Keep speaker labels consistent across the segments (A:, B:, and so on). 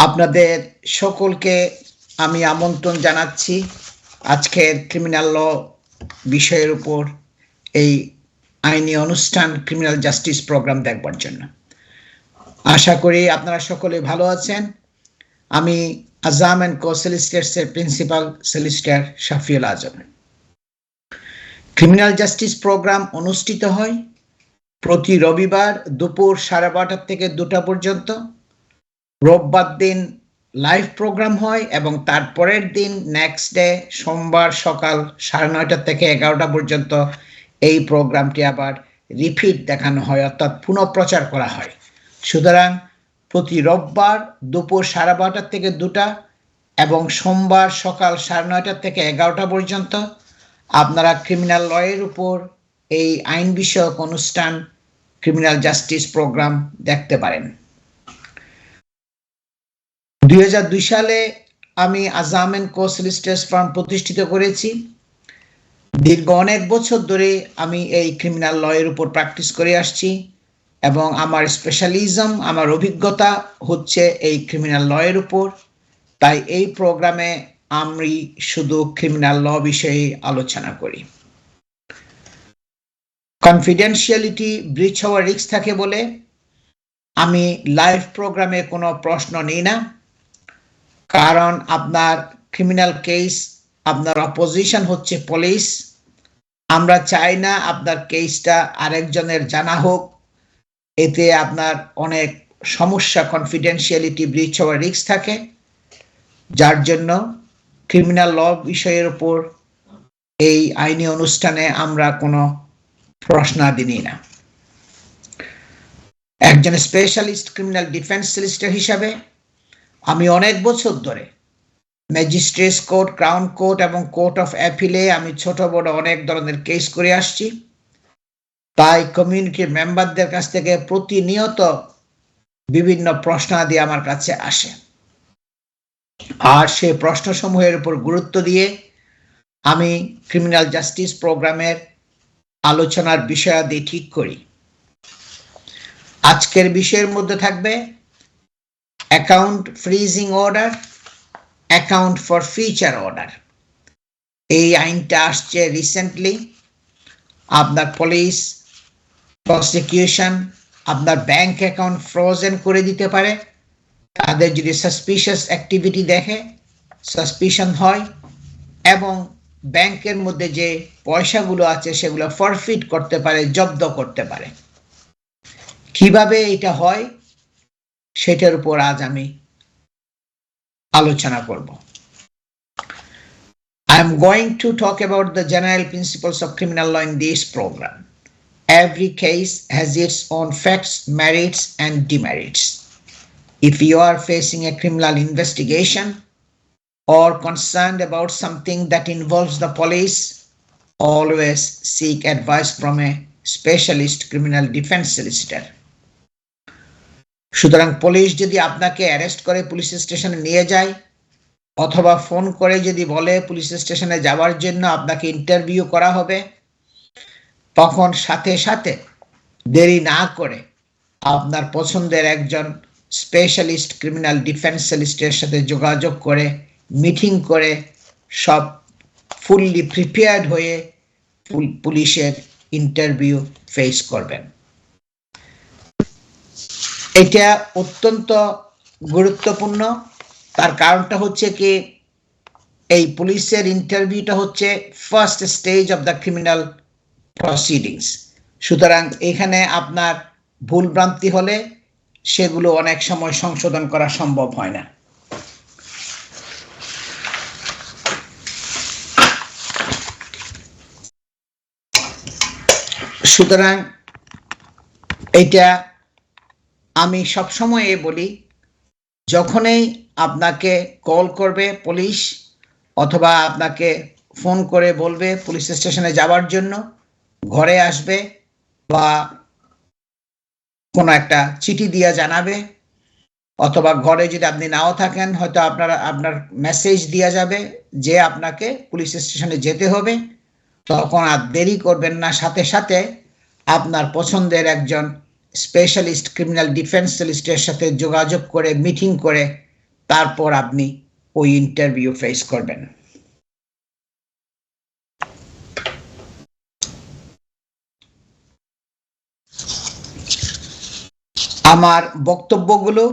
A: আপনাদের সকলকে আমি আমন্ত্রণ জানাচ্ছি আজকের ক্রিমিনাল ল বিষয়ের উপর এই আইনি অনুষ্ঠান ক্রিমিনাল জাস্টিস প্রোগ্রাম দেখবার জন্য। আশা করি আপনারা সকলে ভালো আছেন। আমি আজাম অ্যান্ড কো সলিসিটার্সের principal solicitor Shafiul Azam. Criminal justice programme অনুষ্ঠিত হয় প্রতি রবিবার দুপুর 12:30 থেকে 2টা পর্যন্ত। রোববার দিন লাইভ প্রোগ্রাম হয় এবং তারপরের দিন নেক্সট ডে সোমবার সকাল 9:30 থেকে 11টা পর্যন্ত এই প্রোগ্রামটি আবার রিপিট দেখানো হয়, অর্থাৎ পুনঃপ্রচার করা হয়। সুতরাং প্রতি রোববার দুপুর 12:30 থেকে 2টা এবং সোমবার সকাল 9:30 থেকে 11টা পর্যন্ত আপনারা ক্রিমিনাল লয়ের উপর এই আইন বিষয়ক অনুষ্ঠান ক্রিমিনাল জাস্টিস প্রোগ্রাম দেখতে পারেন। 2002 সালে আমি Azam and co solicitors farm প্রতিষ্ঠিত করেছি। দীর্ঘ অনেক বছর ধরে আমি এই ক্রিমিনাল লয়ের উপর প্র্যাকটিস করে আসছি এবং আমার স্পেশালিজম, আমার অভিজ্ঞতা হচ্ছে এই ক্রিমিনাল লয়ের উপর। তাই এই প্রোগ্রামে আমি শুধু ক্রিমিনাল ল বিষয়ে আলোচনা করি। কনফিডেন্সিয়ালিটি ব্রিচ হওয়ার রিস্ক থাকে বলে আমি লাইভ প্রোগ্রামে কোনো প্রশ্ন নিই না, কারণ আপনার ক্রিমিনাল কেস, আপনার অপোজিশন হচ্ছে পুলিশ। আমরা চাই না আপনার কেসটা আরেকজনের জানা হোক, এতে আপনার অনেক সমস্যা, কনফিডেন্সিয়ালিটি ব্রিচ হওয়ার রিস্ক থাকে। যার জন্য ক্রিমিনাল ল বিষয়ের উপর এই আইনি অনুষ্ঠানে আমরা কোনো প্রশ্নাদি নিই না। একজন স্পেশালিস্ট ক্রিমিনাল ডিফেন্স সলিসিটর হিসাবে আমি অনেক বছর ধরে ম্যাজিস্ট্রেটস কোর্ট, ক্রাউন কোর্ট এবং কোর্ট অফ অ্যাপিলে আমি ছোট বড় অনেক ধরনের কেস করে আসছি। তাই কমিউনিটির মেম্বারদের কাছ থেকে প্রতিনিয়ত বিভিন্ন প্রশ্নাদি আমার কাছে আসে, আর সেই প্রশ্নসমূহের উপর গুরুত্ব দিয়ে আমি ক্রিমিনাল জাস্টিস প্রোগ্রামের আলোচনার বিষয়াদি ঠিক করি। আজকের বিষয়ের মধ্যে থাকবে account freezing order, account for future order. এই আইনটা আসছে রিসেন্টলি। আপনার পুলিশ প্রসিকিউশন আপনার ব্যাংক অ্যাকাউন্ট ফ্রোজেন করে দিতে পারে তাদের যদি সাসপিশিয়াস অ্যাক্টিভিটি দেখে, সাসপিশন হয়, এবং ব্যাংকের মধ্যে যে পয়সাগুলো আছে সেগুলো ফরফিট করতে পারে, জব্দ করতে পারে। কিভাবে এটা হয় সেটার উপর আজ আমি আলোচনা করব। I am going to talk about the general principles of criminal law in this program. Every case has its own facts, merits, and demerits. If you are facing a criminal investigation or concerned about something that involves the police, always seek advice from a specialist criminal defense solicitor. সুতরাং police যদি আপনাকে arrest করে police স্টেশনে নিয়ে যায় অথবা phone করে যদি বলে পুলিশ স্টেশনে যাওয়ার জন্য আপনাকে ইন্টারভিউ করা হবে, তখন সাথে সাথে দেরি না করে আপনার পছন্দের একজন স্পেশালিস্ট ক্রিমিনাল ডিফেন্স সলিসিটরের সাথে যোগাযোগ করে মিটিং করে সব ফুললি প্রিপেয়ার্ড হয়ে পুলিশের ইন্টারভিউ ফেস করবেন। এটা অত্যন্ত গুরুত্বপূর্ণ। তার কারণটা হচ্ছে কি, এই পুলিশের ইন্টারভিউটা হচ্ছে first stage of the criminal proceedings. সুতরাং এখানে আপনার ভুলভ্রান্তি হলে সেগুলো অনেক সময় সংশোধন করা সম্ভব হয় না। সুতরাং এটা আমি সবসময় বলি, যখনই আপনাকে কল করবে পুলিশ অথবা আপনাকে ফোন করে বলবে পুলিশ স্টেশনে যাওয়ার জন্য, ঘরে আসবে বা কোনো একটা চিঠি দিয়ে জানাবে, অথবা ঘরে যদি আপনি নাও থাকেন হয়তো আপনার মেসেজ দেওয়া যাবে যে আপনাকে পুলিশ স্টেশনে যেতে হবে, তখন আর দেরি করবেন না, সাথে সাথে আপনার পছন্দের একজন স্পেশালিস্ট ক্রিমিনাল ডিফেন্স সলিসিটরের সাথে যোগাযোগ করে মিটিং করে তারপর আপনি ওই ইন্টারভিউ ফেস করবেন। আমার বক্তব্যগুলো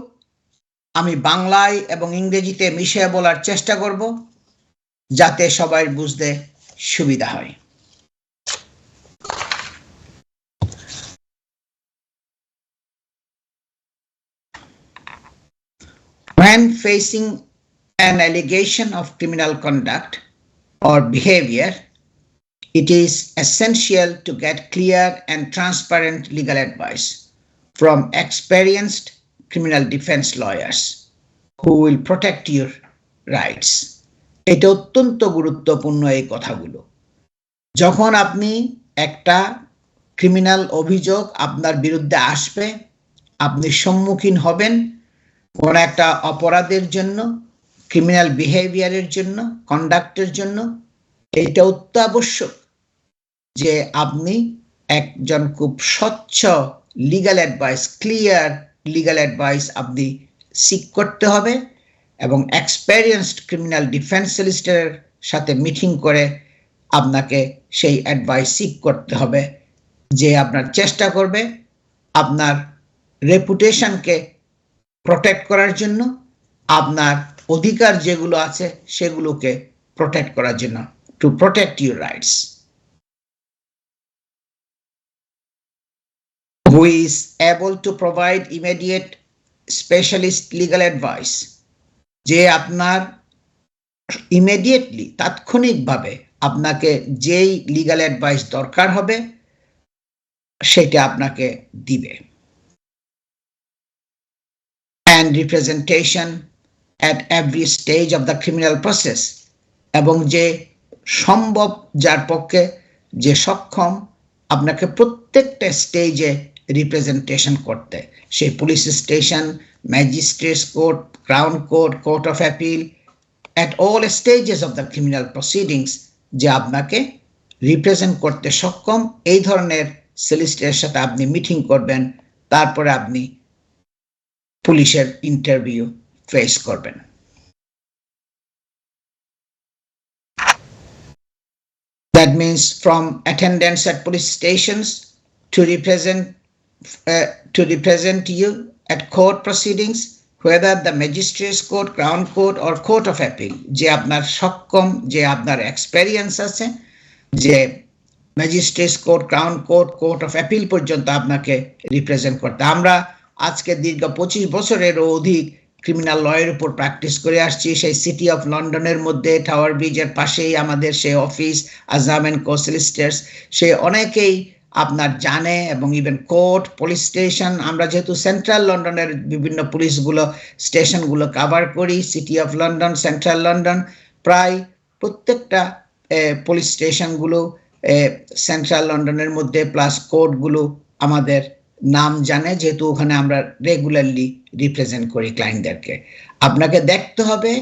A: আমি বাংলায় এবং ইংরেজিতে মিশিয়ে বলার চেষ্টা করব যাতে সবাই বুঝতে সুবিধা হয়। When facing an allegation of criminal conduct or behavior, it is essential to get clear and transparent legal advice from experienced criminal defense lawyers who will protect your rights. এটা অত্যন্ত গুরুত্বপূর্ণ এই কথাগুলো। যখন আপনি একটা ক্রিমিনাল অভিযোগ আপনার বিরুদ্ধে আসবে, আপনি সম্মুখীন হবেন কোন একটা অপরাধের জন্য, ক্রিমিনাল বিহেভিয়ারের জন্য, কন্ডাক্টের জন্য, এটা অত্যাবশ্যক যে আপনি একজন খুব স্বচ্ছ legal advice, clear legal advice আপনি সিক করতে হবে এবং এক্সপেরিয়েন্সড ক্রিমিনাল ডিফেন্স সলিসিটরের সাথে মিটিং করে আপনাকে সেই অ্যাডভাইস সিক করতে হবে, যে আপনার চেষ্টা করবে আপনার রেপুটেশনকে প্রোটেক্ট করার জন্য, আপনার অধিকার যেগুলো আছে সেগুলোকে প্রোটেক্ট করার জন্য, to protect your rights. Who is able to provide immediate specialist legal advice, যে আপনার ইমিডিয়েটলি তাৎক্ষণিকভাবে আপনাকে যেই লিগ্যাল অ্যাডভাইস দরকার হবে সেটা আপনাকে দিবে। And representation at every stage of the criminal process, এবং যে সম্ভব, যার পক্ষে যে সক্ষম আপনাকে প্রত্যেকটা স্টেজে রিপ্রেজেন্টেশন করতে, সেই police station, magistrates court, crown court, court of appeal, at all stages of the criminal proceedings, যে আপনাকে রিপ্রেজেন্ট করতে সক্ষম, এই ধরনের সলিসিটরের সাথে আপনি মিটিং করবেন, তারপরে আপনি পুলিশের ইন্টারভিউ ফেস করবেন। That means from attendance at police stations to represent you at court proceedings, whether the magistrates court, crown court or court of appeal, যে আপনার সক্ষম, যে আপনার এক্সপেরিয়েন্স আছে, যে magistrates court, crown court, court of appeal পর্যন্ত আপনাকে represent করতে। আমরা আজকে দীর্ঘ 25 বছরেরও অধিক ক্রিমিনাল লয়ের উপর প্র্যাকটিস করে আসছি। সেই সিটি অফ লন্ডনের মধ্যে টাওয়ার ব্রিজের পাশেই আমাদের সেই অফিস, আজাম এন্ড কো সলিসিটর্স, সে অনেকেই আপনার জানে, এবং ইভেন কোর্ট, পুলিশ স্টেশন, আমরা যেহেতু সেন্ট্রাল লন্ডনের বিভিন্ন পুলিশগুলো স্টেশনগুলো কাভার করি, city of London, central London, প্রায় প্রত্যেকটা পুলিশ স্টেশনগুলো সেন্ট্রাল লন্ডনের মধ্যে প্লাস কোর্টগুলো আমাদের নাম জানে, যেহেতু ওখানে আমরা রেগুলারলি রিপ্রেজেন্ট করি ক্লায়েন্টদেরকে। আপনাকে দেখতে হবে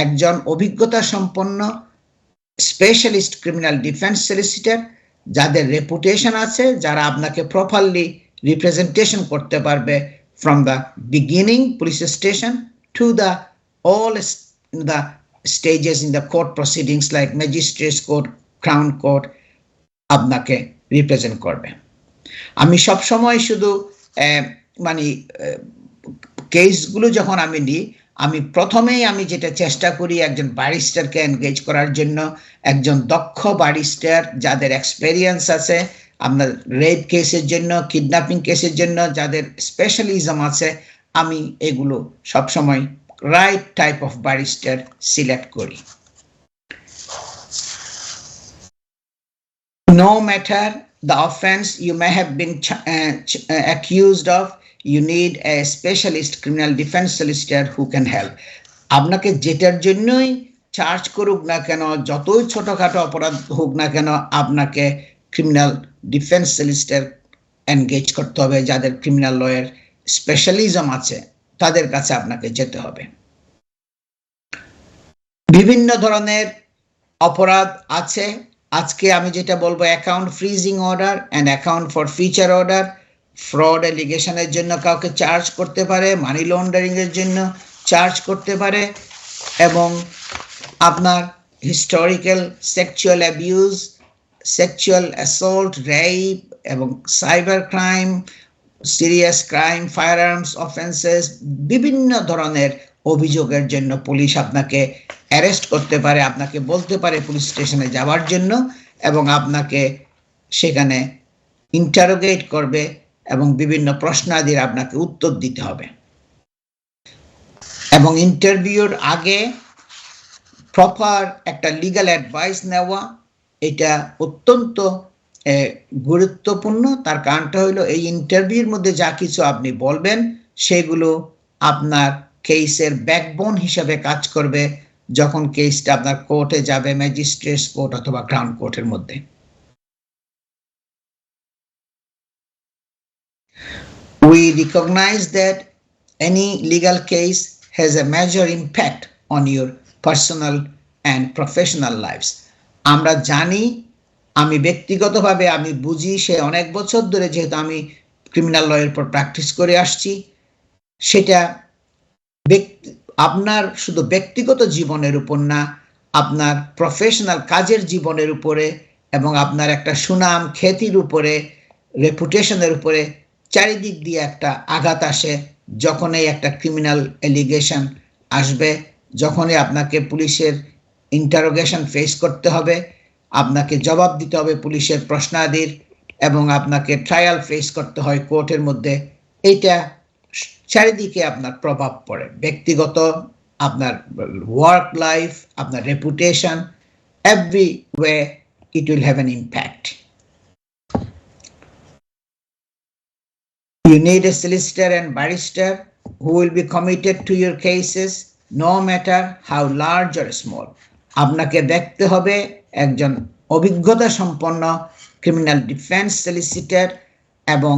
A: একজন অভিজ্ঞতা সম্পন্ন স্পেশালিস্ট ক্রিমিনাল ডিফেন্স সলিসিটর, যাদের রেপুটেশন আছে, যারা আপনাকে প্রপারলি রিপ্রেজেন্টেশন করতে পারবে from the beginning police station to the all the stages in the court proceedings like magistrates court, crown court, আপনাকে রিপ্রেজেন্ট করবে। আমি সবসময় শুধু মানে কেসগুলো যখন আমি নিই, আমি প্রথমেই আমি যেটা চেষ্টা করি একজন ব্যারিস্টারকে এনগেজ করার জন্য, একজন দক্ষ ব্যারিস্টার যাদের এক্সপেরিয়েন্স আছে আপনার রেপ কেসের জন্য, কিডন্যাপিং কেসের জন্য, যাদের স্পেশালিজম আছে, আমি এগুলো সবসময় right type of barrister select করি। No matter the offense you may have been accused of, you need a specialist criminal defense solicitor who can help. আপনাকে যেটার জন্যই চার্জ করুক না কেন, যতই ছোটখাটো অপরাধ হোক না কেন, আপনাকে ক্রিমিনাল ডিফেন্স সলিসিটর এনগেজ করতে হবে, যাদের ক্রিমিনাল লয়ের স্পেশালিজম আছে, তাদের কাছে আপনাকে যেতে হবে। বিভিন্ন ধরনের অপরাধ আছে। আজকে আমি যেটা বলবো, account freezing order and account for future order, fraud এলিগেশনের জন্য কাউকে চার্জ করতে পারে, মানি লন্ডারিং এর জন্য, চার্জ করতে পারে এবং আপনার historical sexual abuse, sexual assault, rape এবং cyber crime, serious crime, firearms offences, বিভিন্ন ধরনের অভিযোগের জন্য পুলিশ আপনাকে অ্যারেস্ট করতে পারে, আপনাকে বলতে পারে পুলিশ স্টেশনে যাওয়ার জন্য এবং আপনাকে সেখানে ইন্টারোগেট করবে এবং বিভিন্ন প্রশ্নাদির আপনাকে উত্তর দিতে হবে। এবং ইন্টারভিউর আগে প্রপার একটা লিগ্যাল অ্যাডভাইস নেওয়া, এটা অত্যন্ত গুরুত্বপূর্ণ। তার কারণটা হলো এই ইন্টারভিউর মধ্যে যা কিছু আপনি বলবেন সেগুলো আপনার কেসের ব্যাকবোন হিসাবে কাজ করবে যখন কেসটা আপনার কোর্টে যাবে, ম্যাজিস্ট্রেটস কোর্ট অথবা ক্রাউন কোর্টের মধ্যে। We recognize that any legal case has a major impact on your personal and professional lives. আমরা জানি, আমি ব্যক্তিগতভাবে আমি বুঝি, সে অনেক বছর ধরে যেহেতু আমি ক্রিমিনাল লয়ের উপর প্র্যাকটিস করে আসছি, সেটা আপনার শুধু ব্যক্তিগত জীবনের উপর না, আপনার প্রফেশনাল কাজের জীবনের উপরে এবং আপনার একটা সুনাম খ্যাতির উপরে, রেপুটেশনের উপরে চারিদিক দিয়ে একটা আঘাত আসে যখনই একটা ক্রিমিনাল এলিগেশন আসবে, যখনই আপনাকে পুলিশের ইন্টারোগেশন ফেস করতে হবে, আপনাকে জবাব দিতে হবে পুলিশের প্রশ্নাদির এবং আপনাকে ট্রায়াল ফেস করতে হয় কোর্টের মধ্যে। এইটা চারিদিকে আপনার প্রভাব পড়ে, ব্যক্তিগত, আপনার ওয়ার্ক লাইফ, আপনার reputation, every way it will have an impact. You need a solicitor and barrister who will be committed to your cases no matter how large or small. আপনাকে দেখতে হবে একজন অভিজ্ঞতা সম্পন্ন ক্রিমিনাল ডিফেন্স সলিসিটর এবং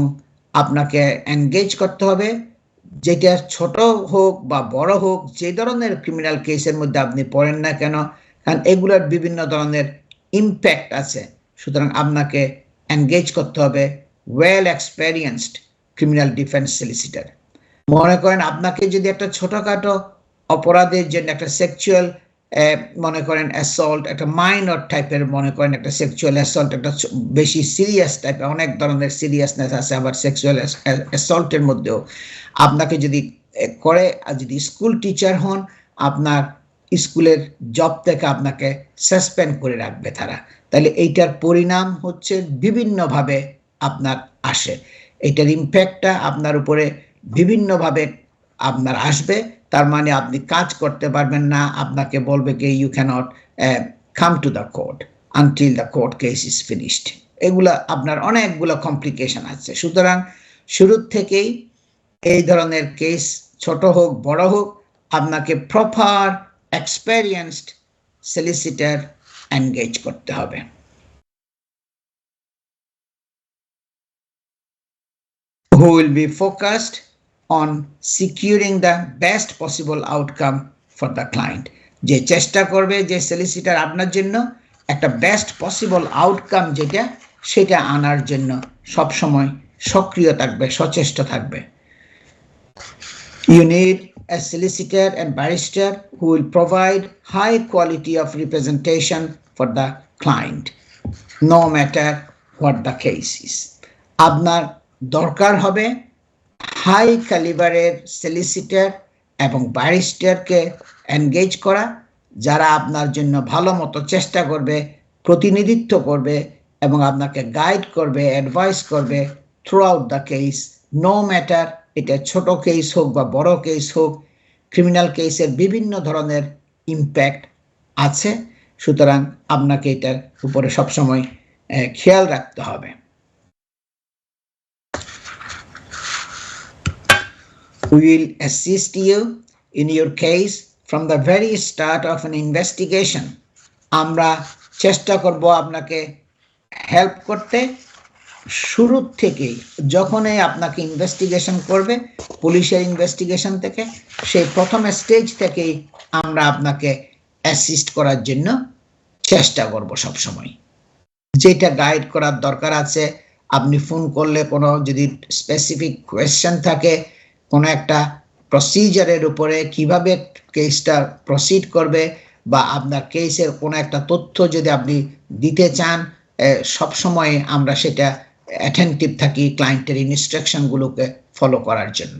A: আপনাকে engage করতে হবে, যেটা ছোট হোক বা বড় হোক, যে ধরনের ক্রিমিনাল কেসের মধ্যে আপনি পড়েন না কেন, কারণ এগুলোর বিভিন্ন ধরনের ইম্প্যাক্ট আছে। সুতরাং আপনাকে এনগেজ করতে হবে well experienced criminal defence solicitor. মনে করেন আপনাকে যদি একটা ছোটখাটো অপরাধের জন্য একটা সেক্সুয়াল মনে করেন অ্যাসল্ট, একটা মাইনর টাইপের মনে করেন একটা সেক্সুয়াল অ্যাসল্ট, একটা বেশি সিরিয়াস টাইপের, অনেক ধরনের সিরিয়াসনেস আছে আবার সেক্সুয়াল অ্যাসল্টের মধ্যেও, আপনাকে যদি করে, যদি স্কুল টিচার হন, আপনার স্কুলের জব থেকে আপনাকে সাসপেন্ড করে রাখবে তারা। তাহলে এইটার পরিণাম হচ্ছে বিভিন্নভাবে আপনার আসে, এটার ইম্প্যাক্টটা আপনার উপরে বিভিন্নভাবে আপনার আসবে। তার মানে আপনি কাজ করতে পারবেন না, আপনাকে বলবে কি you can't come to the court until the court case is finished. এগুলা আপনার অনেকগুলো কমপ্লিকেশন আছে। সুতরাং শুরুর থেকেই এই ধরনের কেস ছোট হোক বড় হোক, আপনাকে প্রপার এক্সপেরিয়েন্সড সলিসিটর এনগেজ করতে হবে। Who will be focused on securing the best possible outcome for the client. যে চেষ্টা করবে যে সলিসিটর আপনার জন্য একটা বেস্ট পসিবল আউটকাম যেটা, সেটা আনার জন্য সব সময় সক্রিয় থাকবে, সচেষ্ট থাকবে। You need a solicitor and barrister who will provide high quality of representation for the client, no matter what the case is. আপনার দরকার হবে হাই ক্যালিবারের সলিসিটর এবং ব্যারিস্টারকে এনগেজ করা, যারা আপনার জন্য ভালো মতো চেষ্টা করবে, প্রতিনিধিত্ব করবে এবং আপনাকে গাইড করবে, অ্যাডভাইস করবে throughout the case, no matter এটা ছোট কেস হোক বা বড় কেস হোক। ক্রিমিনাল কেসের বিভিন্ন ধরনের ইম্প্যাক্ট আছে, সুতরাং আপনাকে এটার উপরে সবসময় খেয়াল রাখতে হবে। We will assist you in your case from the very start of an investigation. আমরা চেষ্টা করব আপনাকে হেল্প করতে শুরু থেকেই, যখনই আপনাকে ইনভেস্টিগেশন করবে পুলিশের ইনভেস্টিগেশন থেকে, সেই প্রথম স্টেজ থেকেই আমরা আপনাকে অ্যাসিস্ট করার জন্য চেষ্টা করব সব সময়। যেটা গাইড করার দরকার আছে, আপনি ফোন করলে কোনো যদি স্পেসিফিক কোয়েশ্চেন থাকে, কোনো একটা প্রসিজারের উপরে কিভাবে কেসটা প্রসিড করবে বা আপনার কেসের কোনো একটা তথ্য যদি আপনি দিতে চান, সব সময় আমরা সেটা অ্যাটেন্টিভ থাকি ক্লায়েন্টের ইনস্ট্রাকশনগুলোকে ফলো করার জন্য।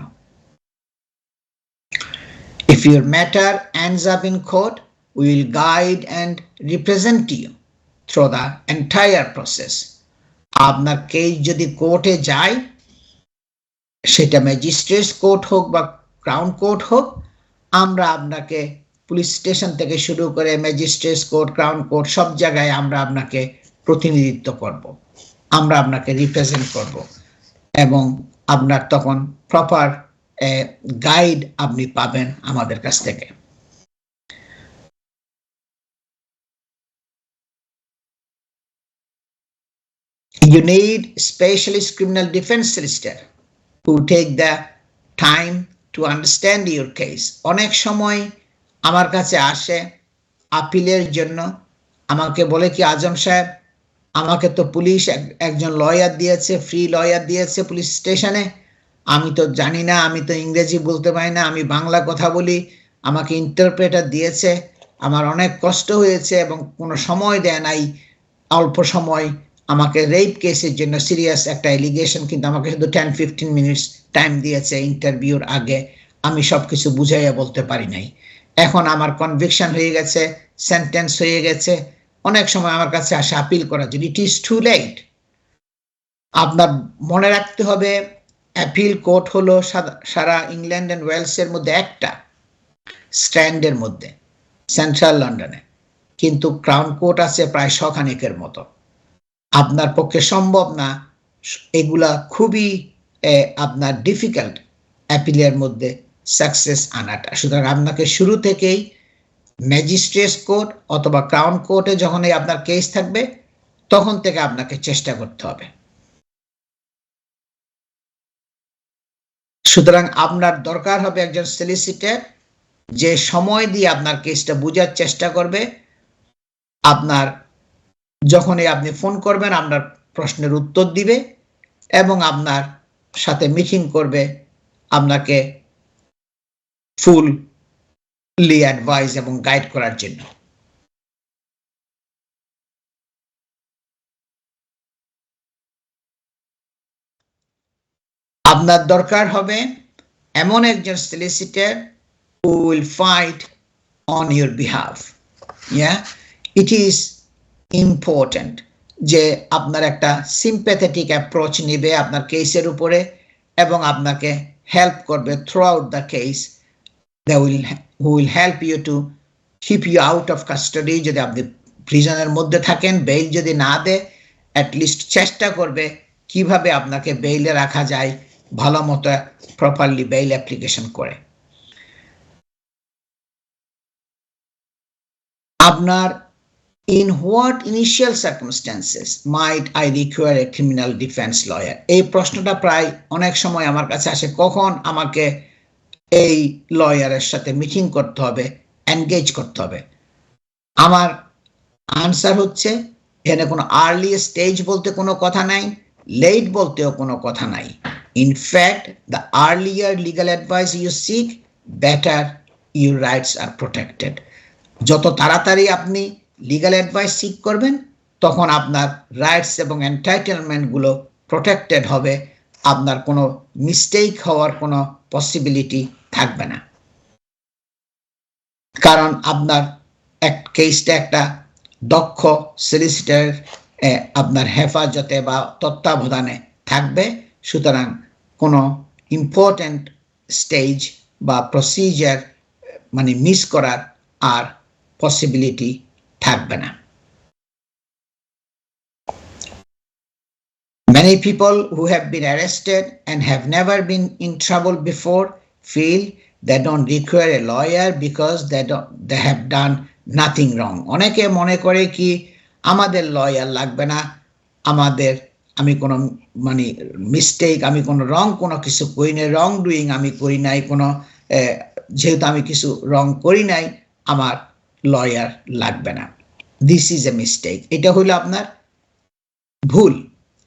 A: If your matter ends up in court, we will guide and represent you through the entire process. আপনার কেস যদি কোর্টে যায়, সেটা ম্যাজিস্ট্রেট কোর্ট হোক বা ক্রাউন কোর্ট হোক, আমরা আপনাকে পুলিশ স্টেশন থেকে শুরু করে ম্যাজিস্ট্রেট কোর্ট, ক্রাউন কোর্ট, সব জায়গায় আমরা আপনাকে প্রতিনিধিত্ব করব, আমরা আপনাকে রিপ্রেজেন্ট করব এবং আপনার তখন প্রপার গাইড আপনি পাবেন আমাদের কাছ থেকে। You need specialist criminal defense solicitor who take the time to understand your case. অনেক সময় আমার কাছে আসে আপিলের জন্য, আমাকে বলে কি আজম সাহেব, আমাকে তো পুলিশ একজন লয়ার দিয়েছে, ফ্রি লয়ার দিয়েছে পুলিশ স্টেশনে, আমি তো জানি না, আমি তো ইংরেজি বলতে পারি না, আমি বাংলা কথা বলি, আমাকে ইন্টারপ্রেটার দিয়েছে, আমার অনেক কষ্ট হয়েছে এবং কোনো সময় দেয় নাই, অল্প সময় আমাকে রেপ কেসের জন্য সিরিয়াস একটা এলিগেশন, কিন্তু আমাকে শুধু 10-15 মিনিটস টাইম দিয়েছে ইন্টারভিউর আগে, আমি সব কিছু বুঝাইয়া বলতে পারি নাই, এখন আমার কনভিকশন হয়ে গেছে, সেন্টেন্স হয়ে গেছে, অনেক সময় আমার কাছে আসে আপিল করার জন্য। It is too late. আপনার মনে রাখতে হবে অ্যাপিল কোর্ট হলো সারা ইংল্যান্ড অ্যান্ড ওয়েলসের মধ্যে একটা, স্ট্র্যান্ডের মধ্যে, সেন্ট্রাল লন্ডনে, কিন্তু ক্রাউন কোর্ট আছে প্রায় 100 খানেকের মতো। আপনার পক্ষে সম্ভব না, এগুলা খুবই আপনার ডিফিকাল্ট অ্যাপিলের মধ্যে সাকসেস আনাটা। সুতরাং আপনাকে শুরু থেকেই ম্যাজিস্ট্রেট কোর্ট অথবা ক্রাউন কোর্টে যখনই আপনার কেস থাকবে তখন থেকে আপনাকে চেষ্টা করতে হবে। সুতরাং আপনার দরকার হবে একজন সলিসিটর যে সময় দিয়ে আপনার কেসটা বোঝার চেষ্টা করবে, আপনার যখনই আপনি ফোন করবেন আপনার প্রশ্নের উত্তর দিবে এবং আপনার সাথে মিটিং করবে, আপনাকে ফুললি অ্যাডভাইস এবং গাইড করার জন্য। আপনার দরকার হবে এমন একজন solicitor who will fight on your behalf. Yeah, it is important যে আপনার একটা সিম্প্যাথেটিক অ্যাপ্রোচ নেবে আপনার কেসের উপরে এবং আপনাকে হেল্প করবে throughout the case, who will help you to keep you out of custody। যদি আপনি প্রিজনের মধ্যে থাকেন, বেইল যদি না দেয়, অ্যাটলিস্ট চেষ্টা করবে কিভাবে আপনাকে বেইলে রাখা যায়, ভালো মতো প্রপারলি বেইল অ্যাপ্লিকেশন করে। আপনার in what initial circumstances might I require a criminal defense lawyer? এই প্রশ্নটা প্রায় অনেক সময় আমার কাছে আসে, কখন আমাকে এই লয়ারের সাথে মিটিং করতে হবে, এনগেজ করতে হবে। আমার আনসার হচ্ছে এখানে কোনো আর্লি স্টেজ বলতে কোনো কথা নাই, লেট বলতেও কোনো কথা নাই। In fact the earlier legal advice you seek, better your rights are protected. যত তাড়াতাড়ি আপনি লিগাল অ্যাডভাইস সিক করবেন তখন আপনার রাইটস এবং এন্টাইটেলমেন্টগুলো প্রোটেক্টেড হবে, আপনার কোনো মিস্টেক হওয়ার কোনো পসিবিলিটি থাকবে না, কারণ আপনার কেসটা একটা দক্ষ সলিসিটর আপনার হেফাজতে বা তত্ত্বাবধানে থাকবে। সুতরাং কোনো ইম্পর্টেন্ট স্টেজ বা প্রসিজার মানে মিস করার আর পসিবিলিটি থাকবে না। Many people who have been arrested and have never been in trouble before feel they don't require a lawyer because they have done nothing wrong. অনেকে মনে করে কি আমাদের লয়ার লাগবে না, আমি কোনো মানে মিস্টেক, আমি কোনো রং কোনো কিছু করি নাই, রং ডুইং আমি করি নাই, কোনো যেহেতু আমি কিছু রং করি নাই আমার লয়ার লাগবে না। This is a mistake. এটা হলো আপনার ভুল,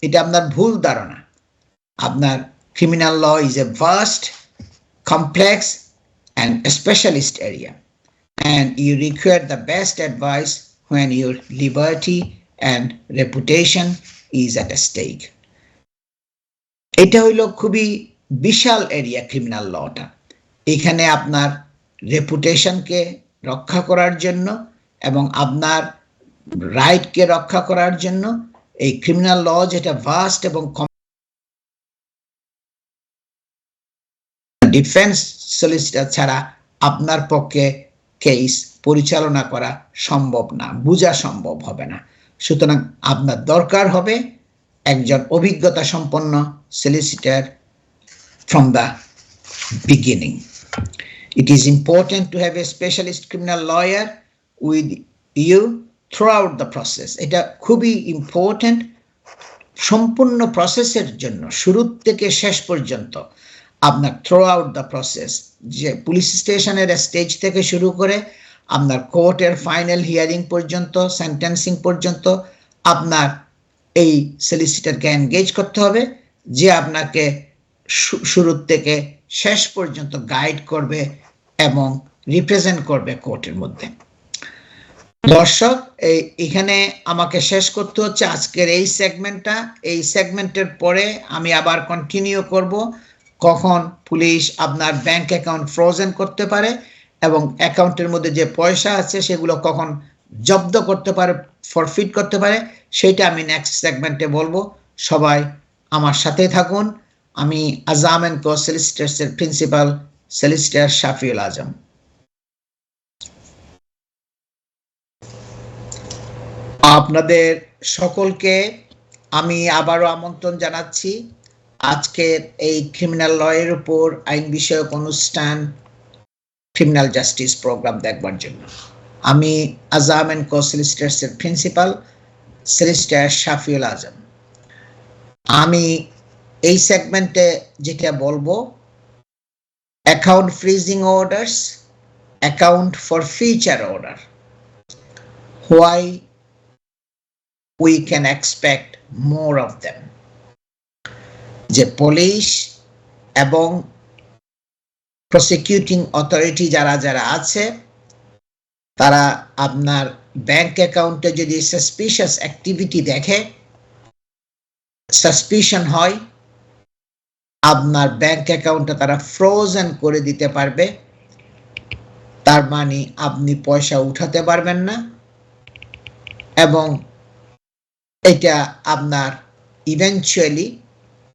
A: এটা আপনার ভুল ধারণা। আপনার criminal law is a vast complex and specialist area, and you require the best advice when your liberty and reputation is at stake. এটা হইল খুবই বিশাল এরিয়া ক্রিমিনাল লটা। এখানে আপনার রেপুটেশনকে রক্ষা করার জন্য এবং আপনার রাইটকে রক্ষা করার জন্য এই ক্রিমিনাল ল যেটা ভাস্ট এবং ডিফেন্স সলিসিটর ছাড়া আপনার পক্ষে কেস পরিচালনা করা সম্ভব না, বোঝা সম্ভব হবে না। সুতরাং আপনার দরকার হবে একজন অভিজ্ঞতা সম্পন্ন solicitor from the beginning. It is important to have a specialist criminal lawyer with you throughout the process. এটা খুবই ইম্পর্টেন্ট সম্পূর্ণ প্রসেসের জন্য, শুরু থেকে শেষ পর্যন্ত আপনার throughout the process, যে পুলিশ স্টেশনের স্টেজ থেকে শুরু করে আপনার কোর্টের ফাইনাল হিয়ারিং পর্যন্ত, সেন্টেন্সিং পর্যন্ত আপনার এই সলিসিটরকে এনগেজ করতে হবে, যে আপনাকে শুরু থেকে শেষ পর্যন্ত গাইড করবে এবং রিপ্রেজেন্ট করবে কোর্টের মধ্যে। দর্শক, এখানে আমাকে শেষ করতে হচ্ছে আজকের এই সেগমেন্টটা। এই সেগমেন্টের পরে আমি আবার কন্টিনিউ করব কখন পুলিশ আপনার ব্যাংক অ্যাকাউন্ট ফ্রোজেন করতে পারে এবং অ্যাকাউন্টের মধ্যে যে পয়সা আছে সেগুলো কখন জব্দ করতে পারে, ফরফিট করতে পারে, সেটা আমি নেক্সট সেগমেন্টে বলবো। সবাই আমার সাথে থাকুন। আমি আজাম এন্ড কো সলিসিটার্স এর প্রিন্সিপাল সলিসিটর শাফিউল আজম। আপনাদের সকলকে আমি আবারও আমন্ত্রণ জানাচ্ছি আজকের এই ক্রিমিনাল ল এর উপর আইন বিষয়ক অনুষ্ঠান ক্রিমিনাল জাস্টিস প্রোগ্রাম দেখবার জন্য। আমি আজাম এন্ড কো সলিসিটার্স এর প্রিন্সিপাল সলিসিটর শাফিউল আজম। আমি এই সেগমেন্টে যেটা বলবো, account freezing orders, account for future order, why we can expect more of them. যে পুলিশ এবং প্রসিকিউটিং অথরিটি যারা যারা আছে তারা আপনার ব্যাংক অ্যাকাউন্টে যদি সাসপিশিয়াস অ্যাক্টিভিটি দেখে, সাসপিশন হয়, আপনার ব্যাংক অ্যাকাউন্টে তারা ফ্রোজেন করে দিতে পারবে। তার মানে আপনি পয়সা উঠাতে পারবেন না এবং এটা আপনার ইভেনচুয়ালি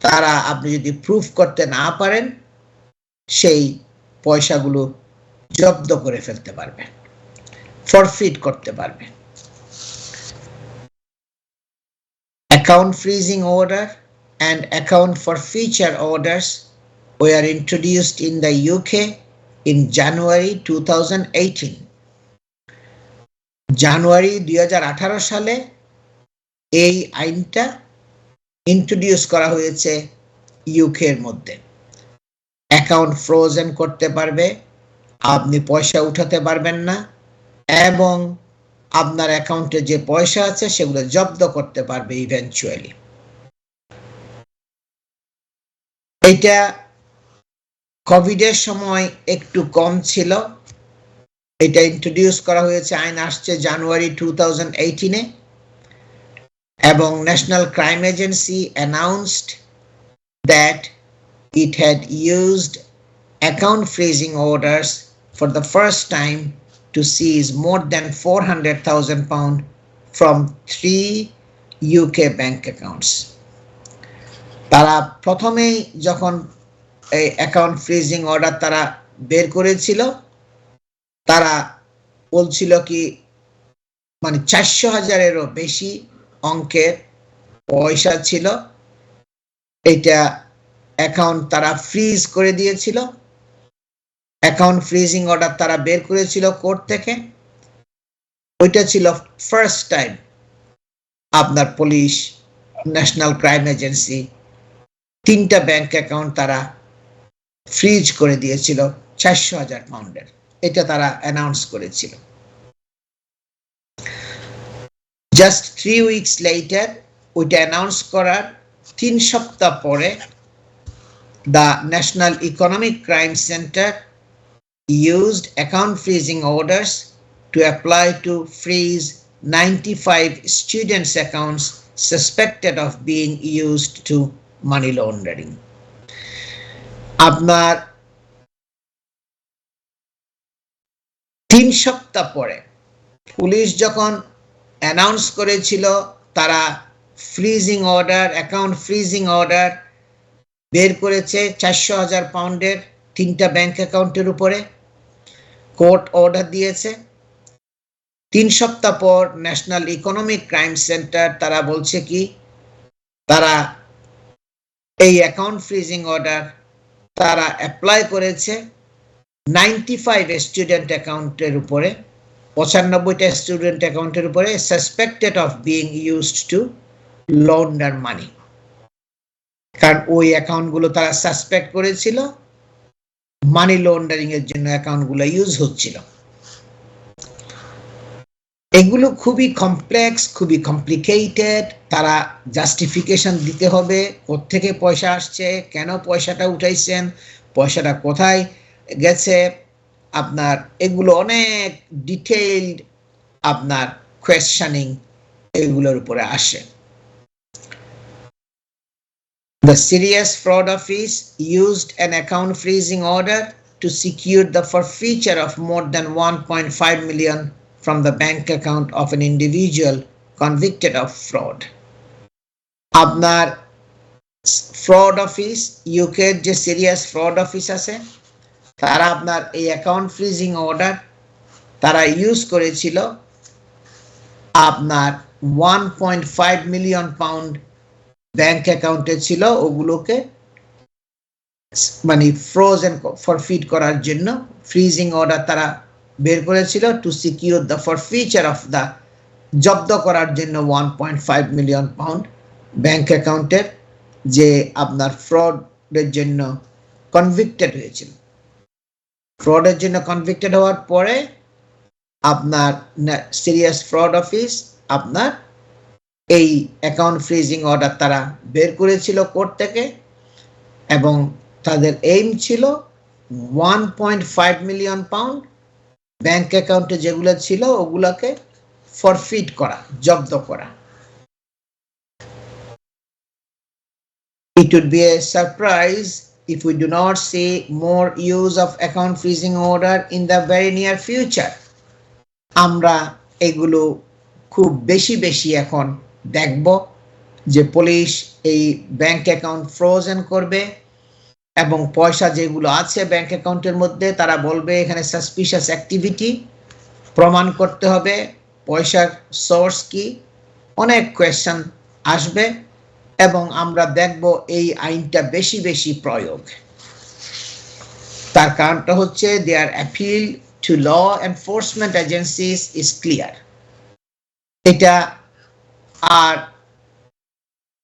A: তারা আপনি যদি প্রুফ করতে না পারেন সেই পয়সাগুলো জব্দ করে ফেলতে পারবে, ফরফিট করতে পারবে। Account freezing order and account for future orders were introduced in the UK in January 2018. জানুয়ারি 2018 সালে এই আইনটা ইন্ট্রোডিউস করা হয়েছে ইউকে এর মধ্যে। অ্যাকাউন্ট ফ্রোজেন করতে পারবে, আপনি পয়সা উঠাতে পারবেন না এবং আপনার অ্যাকাউন্টে যে পয়সা আছে সেগুলো জব্দ করতে পারবে ইভেনচুয়ালি। এটা কোভিডের সময় একটু কম ছিল। এটা ইন্ট্রোডিউস করা হয়েছে, আইন আসছে জানুয়ারি 2018-এ এবং national crime agency announced that it had used account freezing orders for the first time to seize more than £400,000 from 3 UK bank accounts. তারা প্রথমেই যখন এই অ্যাকাউন্ট ফ্রিজিং অর্ডার তারা বের করেছিল, তারা বলছিল কি মানে 400,000-এরও বেশি অঙ্কের পয়সা ছিল, এটা অ্যাকাউন্ট তারা ফ্রিজ করে দিয়েছিল। অ্যাকাউন্ট ফ্রিজিং অর্ডার তারা বের করেছিল কোর্ট থেকে। ওইটা ছিল ফার্স্ট টাইম আপনার পুলিশ, ন্যাশনাল ক্রাইম এজেন্সি 3টা ব্যাংক অ্যাকাউন্ট তারা ফ্রিজ করে দিয়েছিল £400,000। এটা তারা অ্যানাউন্স করেছিল। জাস্ট 3 উইকস লেটার, ওইটা অ্যানাউন্স করার 3 সপ্তাহ পরে The National Economic Crime Center used account freezing orders to apply to freeze 95 students' accounts suspected of being used to money laundering. আপনার 3 সপ্তাহ পরে পুলিশ যখন অ্যানাউন্স করেছিল তারা freezing order account freezing order বের করেছে 400,000 পাউন্ডের 3টা ব্যাংক অ্যাকাউন্টের উপরে কোর্ট অর্ডার দিয়েছে 3 সপ্তাহ পর ন্যাশনাল ইকোনমিক ক্রাইম সেন্টার তারা বলছে কি তারা এই অ্যাকাউন্ট ফ্রিজিং অর্ডার তারা অ্যাপ্লাই করেছে 95 স্টুডেন্ট অ্যাকাউন্টের উপরে 95টা স্টুডেন্ট অ্যাকাউন্টের উপরে suspected of being used to launder money কারণ ওই অ্যাকাউন্টগুলো তারা সাসপেক্ট করেছিল মানি লন্ডারিং এর জন্য অ্যাকাউন্টগুলো ইউজ হচ্ছিল এগুলো খুবই কমপ্লেক্স খুবই কমপ্লিকেটেড তারা জাস্টিফিকেশন দিতে হবে কোত্থেকে পয়সা আসছে কেন পয়সাটা উঠাইছেন পয়সাটা কোথায় গেছে আপনার এগুলো অনেক ডিটেইলড আপনার কোয়েশ্চেনিং এগুলোর উপরে আসে The Serious Fraud Office used an account freezing order to secure the forfeiture of more than 1.5 million from the bank account of an individual convicted of fraud. আপনার ফ্রড অফিস ইউকে যে serious fraud office আছে তারা আপনার এই account freezing order তারা use করেছিল আপনার 1.5 million pound bank অ্যাকাউন্টে ছিল ওগুলোকে মানে ফ্রোজেন ফরফিট করার জন্য ফ্রিজিং অর্ডার তারা বের করেছিল to secure the forfeiture of the জব্দ করার জন্য 1.5 মিলিয়ন পাউন্ড ব্যাংক অ্যাকাউন্টের যে আপনার ফ্রডের জন্য কনভিক্টেড হয়েছিল ফ্রডের জন্য কনভিক্টেড হওয়ার পরে আপনার সিরিয়াস ফ্রড অফিস আপনার এই অ্যাকাউন্ট ফ্রিজিং অর্ডার তারা বের করেছিল কোর্ট থেকে এবং তাদের এইম ছিল 1.5 মিলিয়ন পাউন্ড ব্যাংক অ্যাকাউন্টে যেগুলো ছিল ওগুলোকে ফরফিট করা জব্দ করা It would be a surprise if we do not see more use of account freezing order in the very near future. আমরা এগুলো খুব বেশি এখন দেখব যে পুলিশ এই ব্যাংক অ্যাকাউন্ট ফ্রোজেন করবে এবং পয়সা যেগুলো আছে ব্যাংক অ্যাকাউন্টের মধ্যে তারা বলবে এখানে সাসপিশিয়াস অ্যাক্টিভিটি প্রমাণ করতে হবে পয়সার সোর্স কি অনেক কোয়েশ্চেন আসবে এবং আমরা দেখব এই আইনটা বেশি প্রয়োগ তার কারণটা হচ্ছে their appeal to law enforcement agencies is clear এটা আর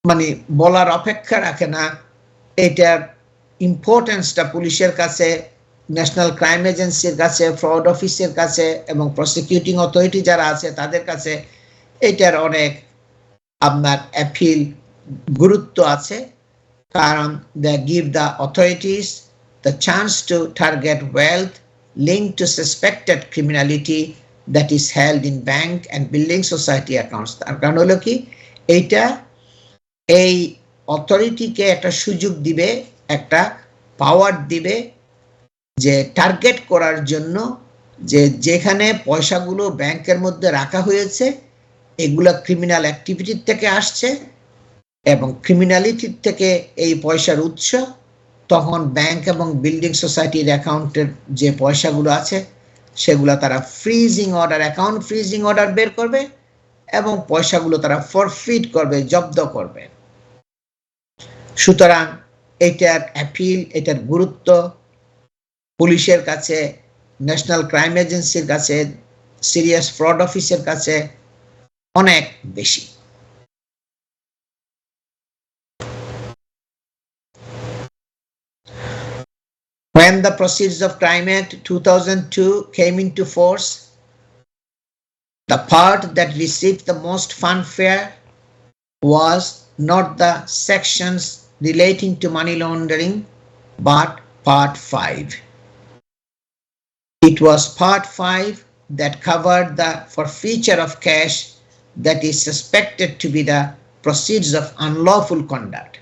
A: মানে বলার অপেক্ষা রাখে না এটার ইম্পর্টেন্সটা পুলিশের কাছে ন্যাশনাল ক্রাইম এজেন্সির কাছে ফ্রড অফিসের কাছে এবং প্রসিকিউটিং অথরিটি যারা আছে তাদের কাছে এটার অনেক আপনার অ্যাপিল গুরুত্ব আছে কারণ they give the authorities the chance to target wealth linked to suspected criminality that is held in bank and building society accounts তার কারণ হলো কি এইটা এই অথরিটিকে একটা সুযোগ দিবে একটা পাওয়ার দিবে যে টার্গেট করার জন্য যে যেখানে পয়সাগুলো ব্যাংকের মধ্যে রাখা হয়েছে এগুলা ক্রিমিনাল অ্যাক্টিভিটি থেকে আসছে এবং ক্রিমিনালিটির থেকে এই পয়সার উৎস তখন ব্যাংক এবং বিল্ডিং সোসাইটির অ্যাকাউন্টের যে পয়সাগুলো আছে সেগুলো তারা freezing order account freezing order বের করবে এবং পয়সাগুলো তারা ফরফিট করবে জব্দ করবে সুতরাং এটার অ্যাপিল এটার গুরুত্ব পুলিশের কাছে ন্যাশনাল ক্রাইম এজেন্সির কাছে সিরিয়াস ফ্রড অফিসের কাছে অনেক বেশি When the Proceeds of Crime Act 2002 came into force, the part that received the most fanfare was not the sections relating to money laundering, but part 5. It was part 5 that covered the forfeiture of cash that is suspected to be the proceeds of unlawful conduct.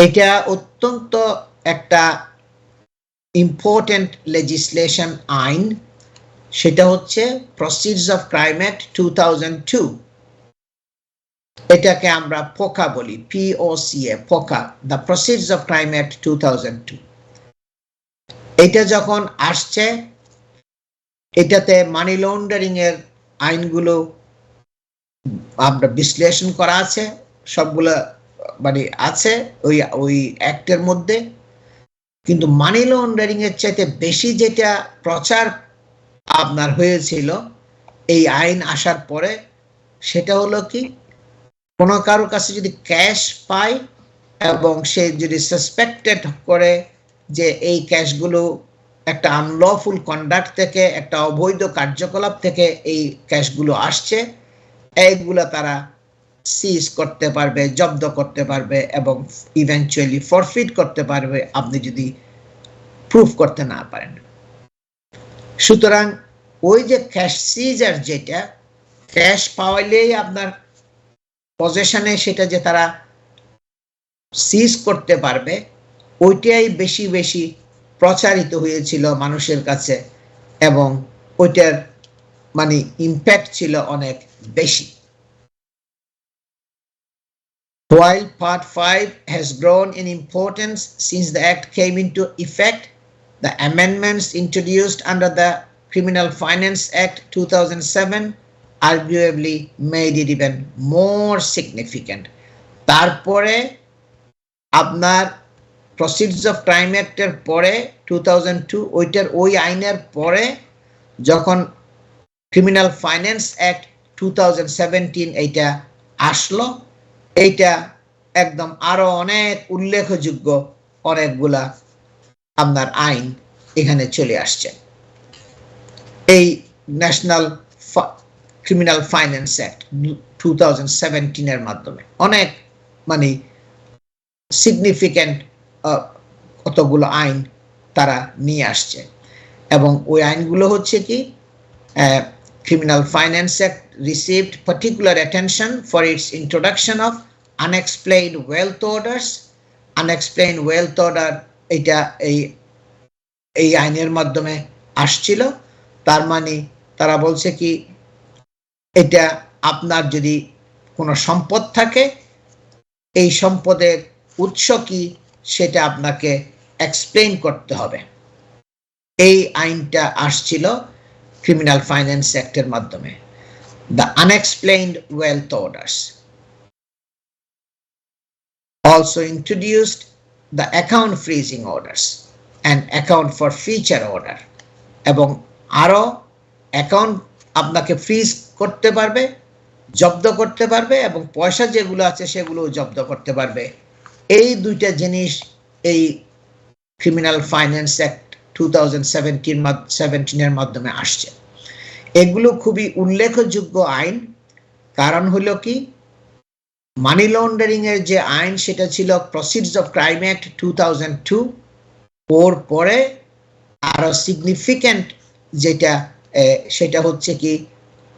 A: এটা অত্যন্ত একটা important legislation আইন, সেটা হচ্ছে proceeds of crime act 2002। এটাকে আমরা পোকা বলি, POCA, পোকা, the proceeds of crime act 2002। এটা যখন আসছে, এটাতে মানি লন্ডারিং এর আইনগুলো আমরা বিশ্লেষণ করা আছে, সবগুলো মানে আছে ওই অ্যাক্টের মধ্যে। কিন্তু মানি লন্ডারিং এর চাইতে বেশি যেটা প্রচার আপনার হয়েছিল এই আইন আসার পরে, সেটা হলো কি, কোনো কারোর কাছে যদি ক্যাশ পায় এবং সে যদি সাসপেক্টেড করে যে এই ক্যাশগুলো একটা আনলফুল কন্ডাক্ট থেকে, একটা অবৈধ কার্যকলাপ থেকে এই ক্যাশগুলো আসছে, এইগুলো তারা সিজ করতে পারবে, জব্দ করতে পারবে এবং ইভেন্চুয়ালি ফরফিট করতে পারবে আপনি যদি প্রুফ করতে না পারেন। সুতরাং ওই যে ক্যাশ সিজার, যেটা ক্যাশ পাওয়ালেই আপনার পজেশনে সেটা যে তারা সিজ করতে পারবে, ওইটাই বেশি বেশি প্রচারিত হয়েছিল মানুষের কাছে এবং ওইটার মানে ইম্প্যাক্ট ছিল অনেক বেশি। While Part 5 has grown in importance since the Act came into effect, the amendments introduced under the Criminal Finance Act 2007 arguably made it even more significant. তারপরে আপনার প্রসিডস অফ ক্রাইম অ্যাক্টের পরে 2002, ওইটার ওই আইনের পরে যখন ক্রিমিনাল ফাইন্যান্স অ্যাক্ট 2017 এইটা আসলো, এইটা একদম আরো অনেক উল্লেখযোগ্য অনেকগুলা আপনার আইন এখানে চলে আসছে। এই ন্যাশনাল ক্রিমিনাল ফাইন্যান্স অ্যাক্ট 2017 এর মাধ্যমে অনেক মানে সিগনিফিক্যান্ট কতগুলো আইন তারা নিয়ে আসছে এবং ওই আইনগুলো হচ্ছে কি, Criminal Finance Act received particular attention for its introduction of unexplained wealth orders. Unexplained wealth order এটা এই আইনের মাধ্যমে আসছিল। তার মানে তারা বলছে কি, এটা আপনার যদি কোনো সম্পদ থাকে, এই সম্পদের উৎস কি সেটা আপনাকে এক্সপ্লেইন করতে হবে। এই আইনটা আসছিল ক্রিমিনাল ফাইন্যান্স অ্যাক্টের মাধ্যমে, the unexplained wealth orders. Also introduced the account freezing orders and account for future order, এবং আরো অ্যাকাউন্ট আপনাকে ফ্রিজ করতে পারবে, জব্দ করতে পারবে এবং পয়সা যেগুলো আছে সেগুলো জব্দ করতে পারবে। এই দুইটা জিনিস এই ক্রিমিনাল ফাইন্যান্স অ্যাক্ট 2017 এর মাধ্যমে আসছে। এগুলো খুবই উল্লেখযোগ্য আইন। কারণ হলো কি, মানি লন্ডারিং এর যে আইন সেটা ছিল প্রসিডস অফ ক্রাইম অ্যাক্ট 2002, ওর পরে আরো সিগনিফিক্যান্ট যেটা সেটা হচ্ছে কি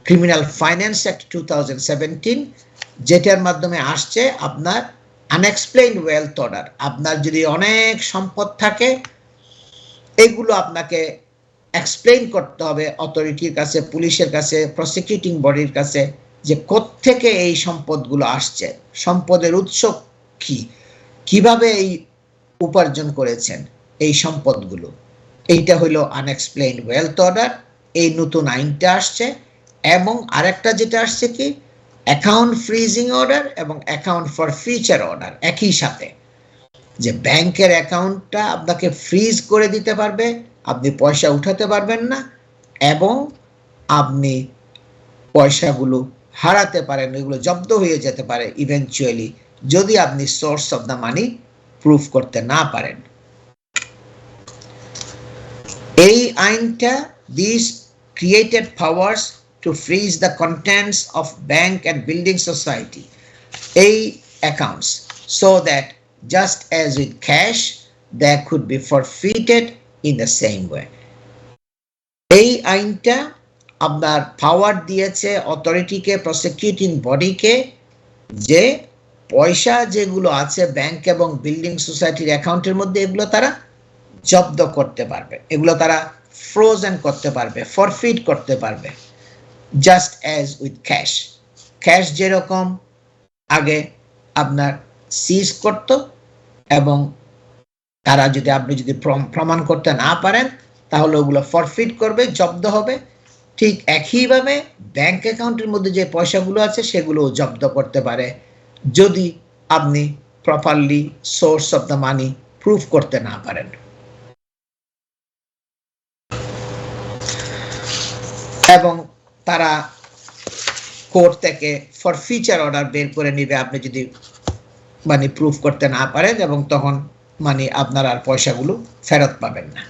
A: ক্রিমিনাল ফাইন্যান্স অ্যাক্ট 2017, যেটার মাধ্যমে আসছে আপনার আনএক্সপ্লেইনড ওয়েলথ অর্ডার। আপনার যদি অনেক সম্পদ থাকে, এগুলো আপনাকে এক্সপ্লেইন করতে হবে অথরিটির কাছে, পুলিশের কাছে, প্রসিকিউটিং বডির কাছে, যে কোত্থেকে এই সম্পদগুলো আসছে, সম্পদের উৎস কি, কিভাবে এই উপার্জন করেছেন এই সম্পদগুলো। এইটা হলো আনএক্সপ্লেইনড ওয়েলথ অর্ডার, এই নতুন আইনটা আসছে। এবং আরেকটা যেটা আসছে কি, অ্যাকাউন্ট ফ্রিজিং অর্ডার এবং অ্যাকাউন্ট ফর ফিউচার অর্ডার একই সাথে, যে ব্যাংকের অ্যাকাউন্টটা আপনাকে ফ্রিজ করে দিতে পারবে, আপনি পয়সা উঠাতে পারবেন না এবং আপনি পয়সাগুলো হারাতে পারেন, এগুলো জব্দ হয়ে যেতে পারে ইভেন্চুয়ালি, যদি আপনি source of the money proof করতে না পারেন। এই আইনটা this created powers to freeze the contents of bank and building society accounts so that just as with cash, they could be forfeited in the same way. এই আইনটা আপনার পাওয়ার দিয়েছে অথরিটিকে, prosecuting বডিকে, যে পয়সা যেগুলো আছে ব্যাংক এবং বিল্ডিং সোসাইটির অ্যাকাউন্টের মধ্যে এগুলো তারা জব্দ করতে পারবে, এগুলো তারা ফ্রোজেন করতে পারবে, ফরফিট করতে পারবে, just as with cash. Cash যেরকম আগে আপনার সিজ করত এবং তারা যদি আপনি যদি প্রমাণ করতে না পারেন তাহলে ওগুলো ফরফিট করবে, জব্দ হবে। ঠিক একইভাবে ব্যাংক অ্যাকাউন্টের মধ্যে যে পয়সাগুলো আছে সেগুলো জব্দ করতে পারে যদি আপনি properly source of the money proof করতে না পারেন। এবং তারা কোর্ট থেকে ফরফিচার অর্ডার বের করে নিবে আপনি যদি মানে প্রুফ করতে না পারেন, এবং তখন মানে আপনার আর পয়সাগুলো ফেরত পাবেন না।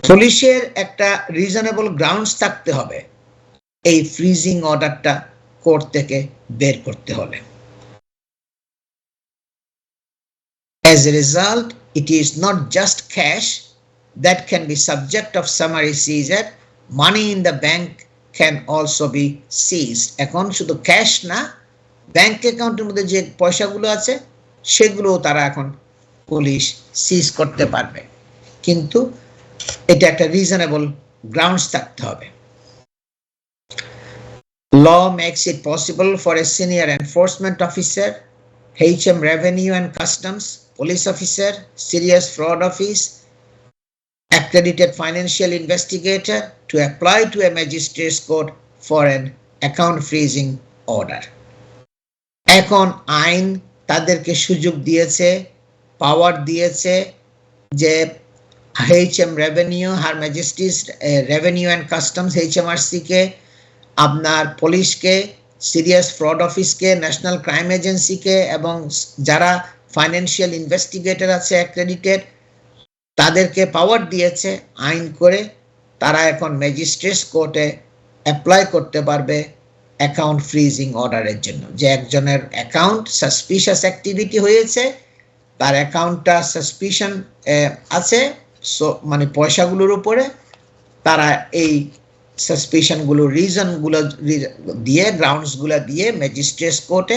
A: পুলিশের একটা রিজনেবল গ্রাউন্ডস থাকতে হবে এই ফ্রিজিং অর্ডারটা কোর্ট থেকে বের করতে হলে। As a result, it is not just cash that can be subject of summary seizure. Money in the bank can also be seized. এখন শুধু ক্যাশ না, ব্যাংক অ্যাকাউন্টের মধ্যে যে পয়সাগুলো আছে সেগুলো তারা এখন পুলিশ সিজ করতে পারবে, কিন্তু এটা একটা রিজনেবল গ্রাউন্ডস থাকতে হবে। Law makes it possible for a senior enforcement officer, HM Revenue and Customs, police officer, serious fraud office, accredited financial investigator to apply to a magistrate's court for an account freezing order. এখন আইন তাদেরকে সুযোগ দিয়েছে, পাওয়ার দিয়েছে যে HM Revenue, Her Majesty's Revenue and Customs, HMRC কে, আপনার পুলিশকে, serious fraud অফিসকে, national crime এজেন্সিকে, এবং যারা ফাইন্যান্সিয়াল ইনভেস্টিগেটর আছে অ্যাক্রেডিটেড, তাদেরকে পাওয়ার দিয়েছে আইন করে তারা এখন ম্যাজিস্ট্রেটস কোর্টে অ্যাপ্লাই করতে পারবে অ্যাকাউন্ট ফ্রিজিং অর্ডারের জন্য। যে একজনের অ্যাকাউন্ট সাসপিশিয়াস অ্যাক্টিভিটি হয়েছে, তার অ্যাকাউন্টটা সাসপিশন আছে মানে পয়সাগুলোর উপরে, তারা এই সাসপিশনগুলো রিজনগুলো দিয়ে, গ্রাউন্ডসগুলো দিয়ে ম্যাজিস্ট্রেটস কোর্টে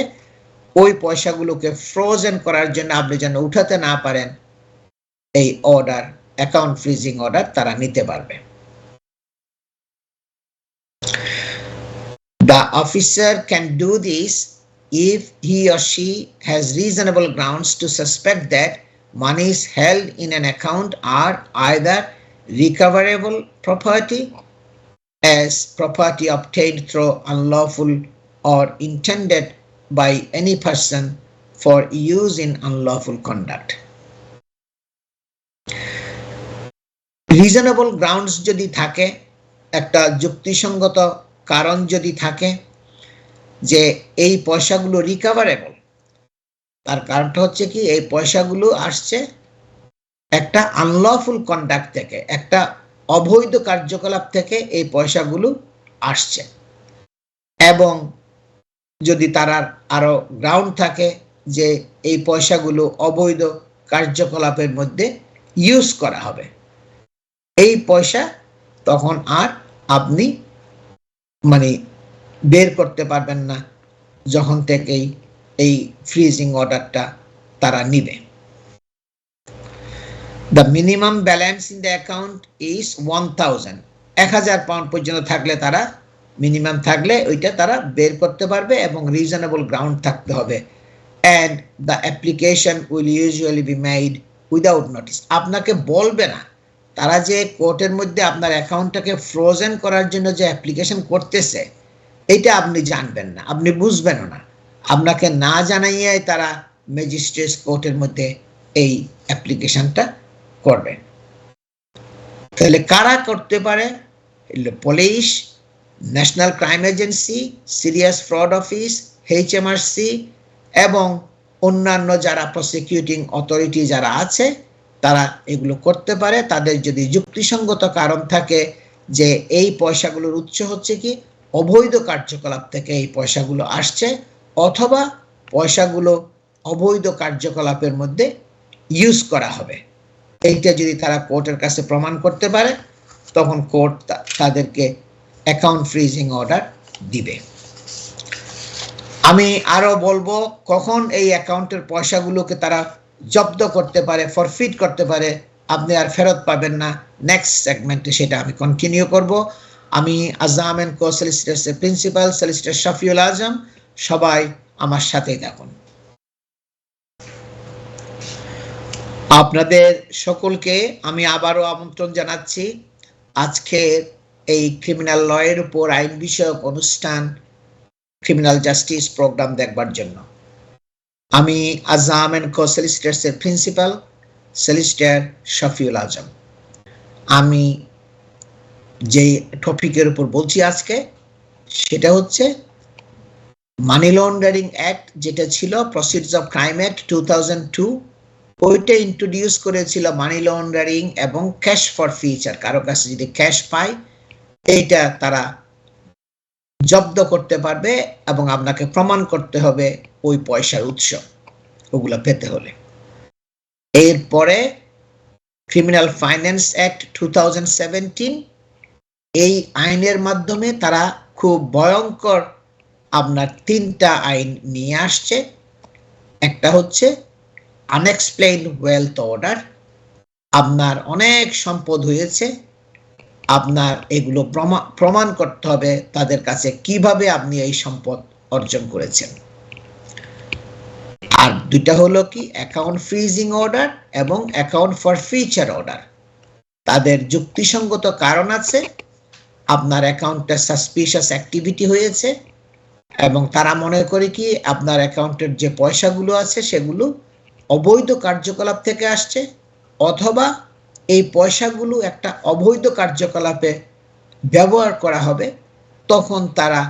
A: ওই পয়সাগুলোকে ফ্রোজেন করার জন্য আপনি যেন উঠাতে না পারেন এই অর্ডার, অ্যাকাউন্ট ফ্রিজিং অর্ডার তারা নিতে পারবে। The officer can do this if he or she has reasonable grounds to suspect that monies held in an account are either recoverable property as property obtained through unlawful or intended by any person for use in unlawful conduct. Reasonable grounds যদি থাকে, একটা যুক্তিসঙ্গত কারণ যদি থাকে যে এই পয়সাগুলো রিকভারেবল, তার কারণটা হচ্ছে কি এই পয়সাগুলো আসছে একটা আনলফুল কন্ডাক্ট থেকে, একটা অবৈধ কার্যকলাপ থেকে এই পয়সাগুলো আসছে, এবং যদি তার আরো গ্রাউন্ড থাকে যে এই পয়সাগুলো অবৈধ কার্যকলাপের মধ্যে ইউজ করা হবে, এই পয়সা তখন আর আপনি মানে বের করতে পারবেন না যখন থেকেই এই ফ্রিজিং অর্ডারটা তারা নিবে। The minimum balance in the account is 1000 £1000 পর্যন্ত থাকলে তারা মিনিমাম থাকলে ওইটা তারা বের করতে পারবে, এবং রিজনেবল গ্রাউন্ড থাকতে হবে। and the application will usually be made without notice. আপনাকে বলবে না, তারা যে কোর্টের মধ্যে আপনার অ্যাকাউন্টটাকে ফ্রোজেন করার জন্য যে অ্যাপ্লিকেশন করতেছে এটা আপনি জানবেন না, আপনি বুঝবেনও না, আপনাকে না জানাইয়াই তারা ম্যাজিস্ট্রেটস কোর্টের মধ্যে এই অ্যাপ্লিকেশনটা করবে। তাহলে কারা করতে পারে? Police, national crime agency, serious fraud office, HMRC এবং অন্যান্য যারা প্রসিকিউটিং অথরিটি যারা আছে তারা এগুলো করতে পারে। তাদের যদি যুক্তিসঙ্গত কারণ থাকে যে এই পয়সাগুলোর উৎস হচ্ছে কি অবৈধ কার্যকলাপ থেকে এই পয়সাগুলো আসছে, অথবা পয়সাগুলো অবৈধ কার্যকলাপের মধ্যে ইউজ করা হবে। এইটা যদি তারা কোর্টের কাছে প্রমাণ করতে পারে তখন কোর্ট তাদেরকে অ্যাকাউন্ট ফ্রিজিং অর্ডার দিবে। আমি আরো বলবো কখন এই অ্যাকাউন্টের পয়সাগুলোকে তারা জব্দ করতে পারে, ফরফিট করতে পারে, আপনি আর ফেরত পাবেন না। নেক্সট সেগমেন্টে সেটা আমি কন্টিনিউ করব। আমি আজাম এন্ড কো সলিসিটার্সের প্রিন্সিপাল সলিসিটার শাফিউল আজম, সবাই আমার সাথেই থাকুন। আপনাদের সকলকে আমি আবারও আমন্ত্রণ জানাচ্ছি আজকে এই ক্রিমিনাল ল এর উপর আইন বিষয়ক অনুষ্ঠান ক্রিমিনাল জাস্টিস প্রোগ্রাম দেখবার জন্য। আমি আজাম এন্ড কো সলিসিটার্সের প্রিন্সিপাল সলিসিটার শাফিউল আজম। আমি যে টপিকের উপর বলছি আজকে সেটা হচ্ছে মানি লন্ডারিং অ্যাক্ট, যেটা ছিল প্রসিডিউরস অফ ক্রাইম অ্যাক্ট 2002। ওইটা ইন্ট্রোডিউস করেছিল মানি লন্ডারিং এবং ক্যাশ ফর ফিচার। কারো কাছে যদি ক্যাশ পায় এইটা তারা জব্দ করতে পারবে এবং আপনাকে প্রমাণ করতে হবে ওই পয়সার উৎস ওগুলো পেতে হলে। এরপরে ক্রিমিনাল ফাইন্যান্স অ্যাক্ট 2017, এই আইনের মাধ্যমে তারা খুব ভয়ঙ্কর আপনার তিনটা আইন নিয়ে আসছে। একটা হচ্ছে আনএক্সপ্লেইনড ওয়েলথ অর্ডার, আপনার অনেক সম্পদ হয়েছে, আপনার এগুলো প্রমাণ করতে হবে তাদের কাছে কিভাবে আপনি এই সম্পদ অর্জন করেছেন। আর দুইটা হলো কি অ্যাকাউন্ট ফ্রিজিং অর্ডার এবং অ্যাকাউন্ট ফর ফিচার অর্ডার। তাদের যুক্তিসঙ্গত কারণ আছে, আপনার অ্যাকাউন্টে সাসপিশিয়াস অ্যাক্টিভিটি হয়েছে এবং তারা মনে করে কি আপনার অ্যাকাউন্টের যে পয়সাগুলো আছে সেগুলো অবৈধ কার্যকলাপ থেকে আসছে, অথবা এই পয়সাগুলো একটা অবৈধ কার্যকলাপে ব্যবহার করা হবে, তখন তারা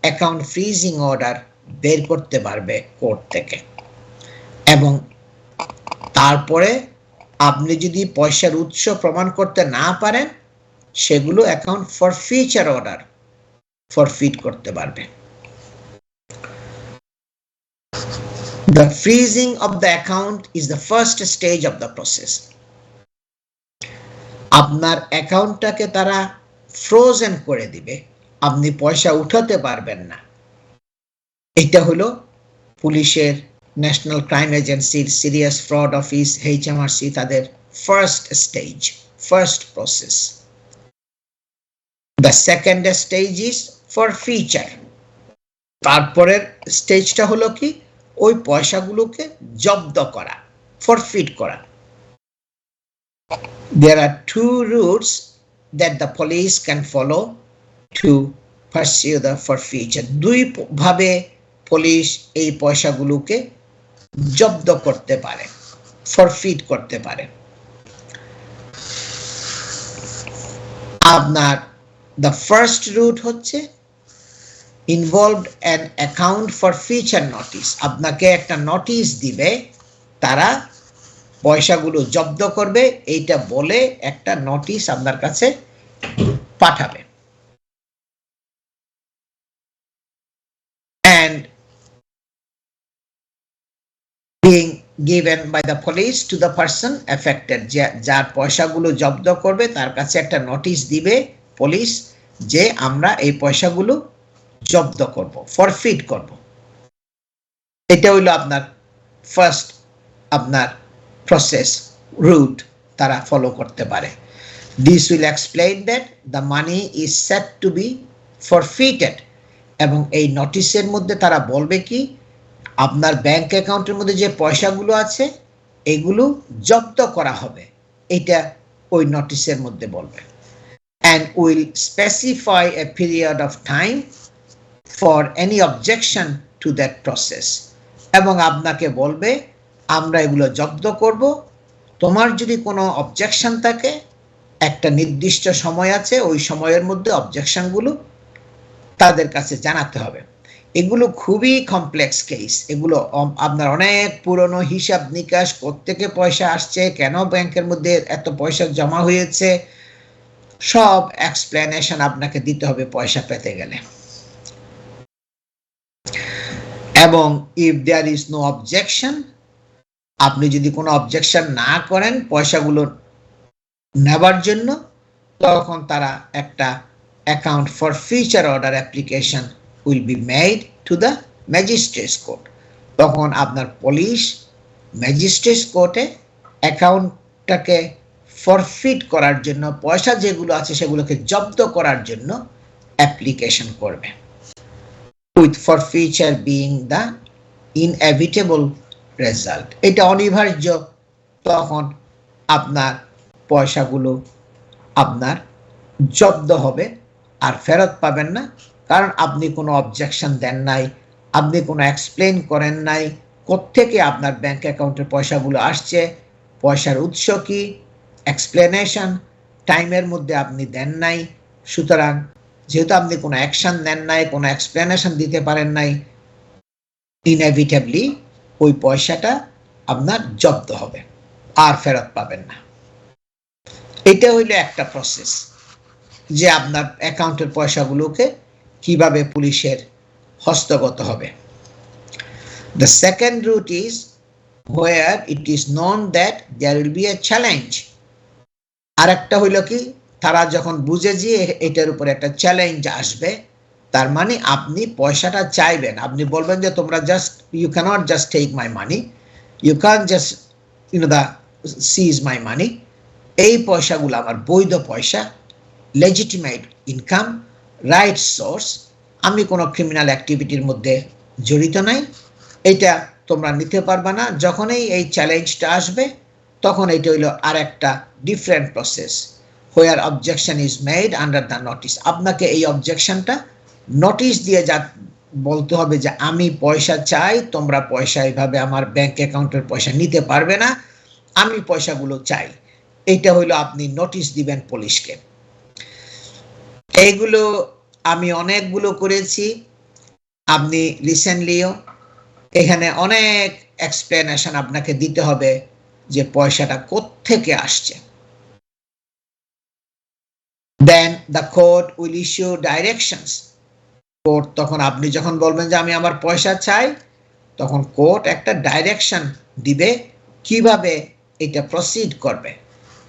A: অ্যাকাউন্ট ফ্রিজিং অর্ডার বের করতে পারবে কোর্ট থেকে। এবং তারপরে আপনি যদি পয়সার উৎস প্রমাণ করতে না পারেন সেগুলো account for feature order four feet করতে পারবে। The freezing of the account is the first stage of the process. আপনার অ্যাকাউন্টটাকে তারা ফ্রোজেন করে দিবে, আপনি পয়সা উঠাতে পারবেন না। এটা হলো পুলিশের, ন্যাশনাল ক্রাইম এজেন্সির, সিরিয়াস ফ্রড অফিস, HMRC তাদের first stage, first process. The second stage is for feature. তারপরের স্টেজটা হলো কি ওই পয়সাগুলোকে জব্দ করা, ফরফিট করা। There are two routes that the police can follow to pursue the forfeiture. দুই ভাবে পুলিশ এই পয়সাগুলোকে জব্দ করতে পারে, ফরফিট করতে পারে। আপনার the first route হচ্ছে involved an account for future notice. আপনাকে একটা নোটিশ দিবে, তারা পয়সাগুলো জব্দ করবে এইটা বলে একটা নোটিশ আপনার কাছে পাঠাবে। And being given by the police to the person affected, যার পয়সাগুলো জব্দ করবে তার কাছে একটা নোটিশ দিবে পুলিশ যে আমরা এই পয়সাগুলো জব্দ করব, ফরফিট করব। এটা হইলো আপনার ফার্স্ট আপনার প্রসেস রুট তারা ফলো করতে পারে। This will explain that the money is set to be forfeited, এবং এই নোটিশের মধ্যে তারা বলবে কি আপনার ব্যাংক অ্যাকাউন্টের মধ্যে যে পয়সাগুলো আছে এগুলো জব্দ করা হবে, এটা ওই নোটিশের মধ্যে বলবে। And will specify a period of time for any objection to that process, এবং আপনাকে বলবে আমরা এগুলো জব্দ করব, তোমার যদি কোনো অবজেকশন থাকে একটা নির্দিষ্ট সময় আছে, ওই সময়ের মধ্যে অবজেকশনগুলো তাদের কাছে জানাতে হবে। এগুলো খুবই কমপ্লেক্স কেস, এগুলো আপনার অনেক পুরনো হিসাব নিকাশ, কোত্থেকে পয়সা আসছে, কেন ব্যাংকের মধ্যে এত পয়সা জমা হয়েছে, সব এক্সপ্লেনেশন আপনাকে দিতে হবে পয়সা পেতে গেলে। এবং if there is no objection, আপনি যদি কোনো অবজেকশন না করেন পয়সাগুলো নেবার জন্য, তখন তারা একটা account for future order application will be made to the magistrates court. তখন আপনার পুলিশ ম্যাজিস্ট্রেটস কোর্টে অ্যাকাউন্টটাকে ফরফিট করার জন্য, পয়সা যেগুলো আছে সেগুলোকে জব্দ করার জন্য অ্যাপ্লিকেশন করবে, with forfeiture being the inevitable result. এটা অনিবার্য, তখন আপনার পয়সাগুলো আপনার জব্দ হবে আর ফেরত পাবেন না, কারণ আপনি কোনো অবজেকশন দেন নাই, আপনি কোনো এক্সপ্লেন করেন নাই কোত্থেকে আপনার ব্যাংক অ্যাকাউন্টের পয়সাগুলো আসছে, পয়সার উৎস কি, এক্সপ্লেনেশন টাইমের মধ্যে আপনি দেন নাই। সুতরাং যেহেতু আপনি কোনো অ্যাকশন নেন নাই, কোনো এক্সপ্লেনেশন দিতে পারেন নাই, ইনএভিটেবলি ওই পয়সাটা আপনার জব্দ হবে আর ফেরত পাবেন না। এটা হইল একটা প্রসেস যে আপনার অ্যাকাউন্টের পয়সাগুলোকে কিভাবে পুলিশের হস্তগত হবে। The second route is where it is known that there will be a challenge. আরেকটা হইল কি, তারা যখন বুঝে যে এটার উপর একটা চ্যালেঞ্জ আসবে, তার মানে আপনি পয়সাটা চাইবেন, আপনি বলবেন যে তোমরা just you can't just take my money, you can just the seize my money. এই পয়সাগুলো আমার বৈধ পয়সা, লেজিটিমেট ইনকাম, রাইট সোর্স, আমি কোনো ক্রিমিনাল অ্যাক্টিভিটির মধ্যে জড়িত নাই, এটা তোমরা নিতে পারবে না। যখনই এই চ্যালেঞ্জটা আসবে তখন এটা হইল আর একটা different process, where objection is made under the notice. আপনাকে এই অবজেকশনটা নোটিশ দিয়ে যা বলতে হবে যে আমি পয়সা চাই, তোমরা পয়সা এইভাবে আমার ব্যাংক অ্যাকাউন্টের পয়সা নিতে পারবে না, আমি পয়সাগুলো চাই। এটা হইলো আপনি নোটিশ দিবেন পুলিশকে। এইগুলো আমি অনেকগুলো করেছি, আপনি রিসেন্টলিও এখানে অনেক এক্সপ্লেনেশন আপনাকে দিতে হবে যে পয়সাটা কোত্থেকে আসছে। Then the court will issue directions. Court তখন আপনি যখন বলবেন যে আমি আমার পয়সা চাই, তখন কোর্ট একটা ডাইরেকশন দিবে কিভাবে এটা প্রসিড করবে।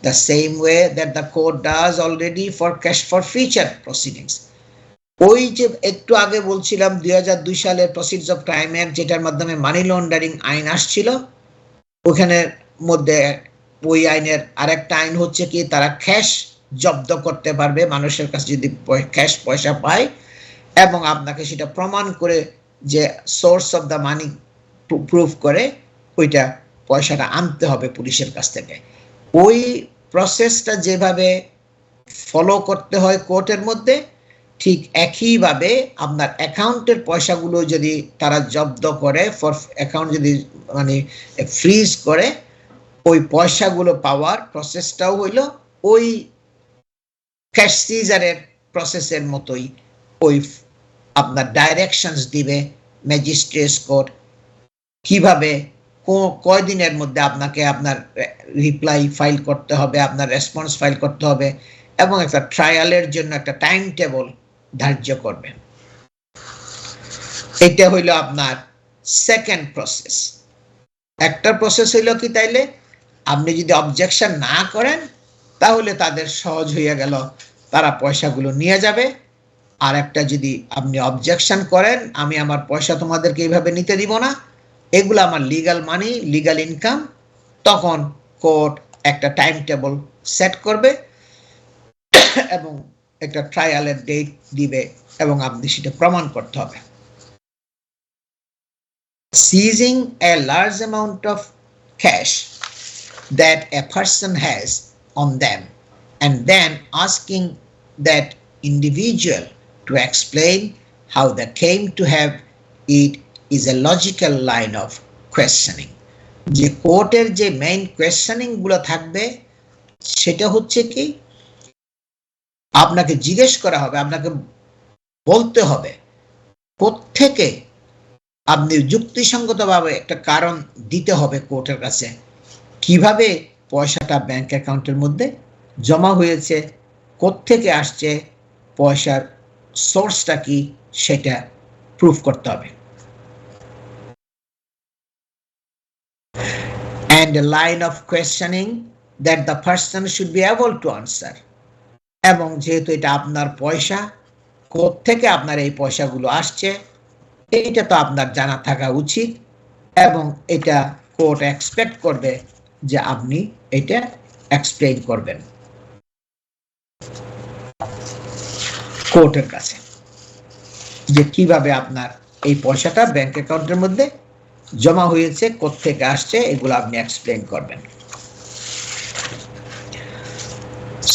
A: The same way that the court does already for cash for future proceedings. ওই যে একটু আগে বলছিলাম 2002 সালের প্রসিডস অফ ক্রাইমের, যেটার মাধ্যমে মানি লন্ডারিং আইন আসছিল, ওখানের মধ্যে ওই আইনের আরেকটা আইন হচ্ছে কি, তারা ক্যাশ জব্দ করতে পারবে মানুষের কাছে যদি ক্যাশ পয়সা পায়, এবং আপনাকে সেটা প্রমাণ করে যে source of the money proof করে ওইটা পয়সাটা আনতে হবে পুলিশের কাছ থেকে। ওই প্রসেসটা যেভাবে ফলো করতে হয় কোর্টের মধ্যে, ঠিক একইভাবে আপনার অ্যাকাউন্টের পয়সাগুলো যদি তারা জব্দ করে, ফর অ্যাকাউন্ট যদি মানে ফ্রিজ করে, ওই পয়সাগুলো পাওয়ার প্রসেসটাও হইল ওই ক্যাশ সিজারের প্রসেসের মতোই। ওই আপনার ডাইরেকশনস দিবে ম্যাজিস্ট্রেটস কোর্ট, কিভাবে কয়দিনের মধ্যে আপনাকে আপনার রিপ্লাই ফাইল করতে হবে, আপনার রেসপন্স ফাইল করতে হবে, এবং একটা ট্রায়ালের জন্য একটা টাইম টেবল ধার্য করবে। এটা হইল আপনার সেকেন্ড প্রসেস। একটা প্রসেস হইল কি, তাইলে আপনি যদি অবজেকশন না করেন তাহলে তাদের সহজ হয়ে গেল, তারা পয়সাগুলো নিয়ে যাবে। আর একটা যদি আপনি অবজেকশন করেন, আমি আমার পয়সা তোমাদেরকে এইভাবে নিতে দিব না, এগুলো আমার লিগ্যাল মানি, লিগ্যাল ইনকাম, তখন কোর্ট একটা টাইম টেবল সেট করবে এবং একটা ট্রায়ালের ডেট দিবে এবং আপনি সেটা প্রমাণ করতে হবে। Seizing a large amount of cash that a person has on them and then asking that individual to explain how they came to have it is a logical line of questioning. যে কোর্টের যে main questioning গুলো থাকবে সেটা হচ্ছে কি, আপনাকে জিজ্ঞেস করা হবে, আপনাকে বলতে হবে কোত্থেকে, আপনি যুক্তিসঙ্গতভাবে একটা কারণ দিতে হবে কোর্টের কাছে, কিভাবে পয়সাটা ব্যাংক অ্যাকাউন্টের মধ্যে জমা হয়েছে, কোত্থেকে আসছে, পয়সার সোর্সটা কি, সেটা প্রুফ করতে হবে। and a line of questioning that the person should be able to answer. এবং যেহেতু এটা আপনার পয়সা, কোত্থেকে আপনার এই পয়সাগুলো আসছে এইটা তো আপনার জানা থাকা উচিত, এবং এটা কোর্ট এক্সপেক্ট করবে যে আপনি এটা এক্সপ্লেইন করবেন কোর্টের কাছে, যে কিভাবে আপনার এই পয়সাটা ব্যাংক অ্যাকাউন্টের মধ্যে জমা হয়েছে, কোত্থেকে আসছে, এগুলো আপনি এক্সপ্লেইন করবেন।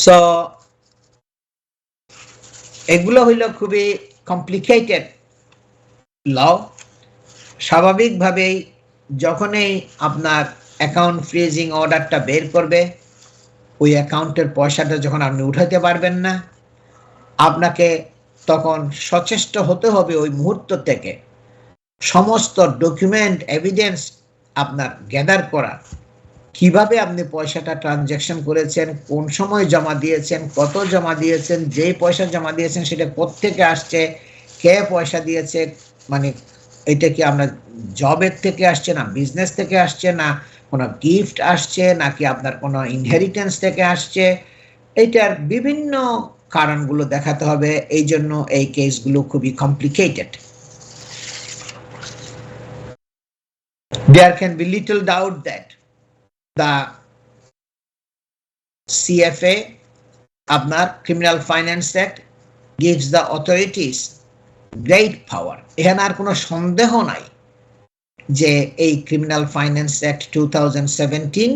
A: সো এগুলো হইল খুবই কমপ্লিকেটেড ল। স্বাভাবিকভাবেই যখনই আপনার অ্যাকাউন্ট ফ্রিজিং অর্ডারটা বের করবে, ওই অ্যাকাউন্টের পয়সাটা যখন আপনি উঠাতে পারবেন না, আপনাকে তখন সচেষ্ট হতে হবে ওই মুহূর্ত থেকে সমস্ত ডকুমেন্ট এভিডেন্স আপনার গ্যাদার করা, কিভাবে আপনি পয়সাটা ট্রানজ্যাকশন করেছেন, কোন সময় জমা দিয়েছেন, কত জমা দিয়েছেন, যেই পয়সা জমা দিয়েছেন সেটা কোত্থেকে আসছে, কে পয়সা দিয়েছে, মানে এটা কি আপনার জবের থেকে আসছে না বিজনেস থেকে আসছে না কোনো গিফট আসছে নাকি আপনার কোনো ইনহেরিটেন্স থেকে আসছে, এইটার বিভিন্ন কারণগুলো দেখাতে হবে। এই জন্য এই কেসগুলো খুবই complicated. There can be little doubt that the CFA, আপনার Criminal Finance Act, gives the authorities great power. এখানে আর কোনো সন্দেহ নাই যে এই ক্রিমিনাল ফাইন্যান্স অ্যাক্ট 2017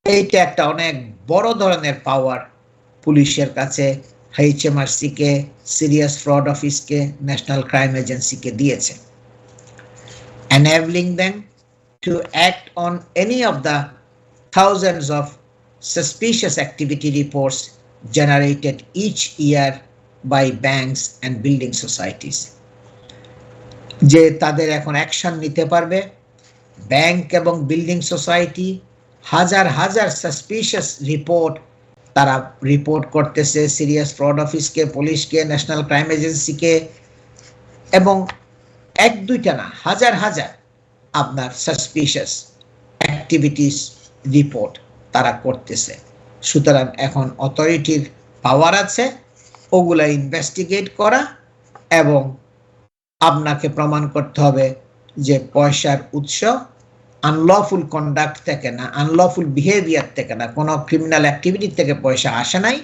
A: এইটা একটা অনেক বড় ধরনের পাওয়ার পুলিশের কাছে, HMRC কে, সিরিয়াস ফ্রড অফিসকে, ন্যাশনাল ক্রাইম এজেন্সিকে দিয়েছে, enabling them to act on any of the thousands of suspicious activity reports generated each year by banks and building societies. যে তাদের এখন অ্যাকশন নিতে পারবে, ব্যাংক এবং বিল্ডিং সোসাইটি হাজার হাজার সাসপিশিয়াস রিপোর্ট তারা রিপোর্ট করতেছে সিরিয়াস ফ্রড অফিসকে, পুলিশকে, ন্যাশনাল ক্রাইম এজেন্সিকে, এবং এক দুইটা না হাজার হাজার আপনার সাসপিশিয়াস অ্যাক্টিভিটিস রিপোর্ট তারা করতেছে। সুতরাং এখন অথরিটির পাওয়ার আছে ওগুলা ইনভেস্টিগেট করা এবং আপনাকে প্রমাণ করতে হবে যে পয়সার উৎস আনলফুল কন্ডাক্ট থেকে না, আনলফুল বিহেভিয়ার থেকে না, কোনো ক্রিমিনাল অ্যাক্টিভিটি থেকে পয়সা আসে নাই।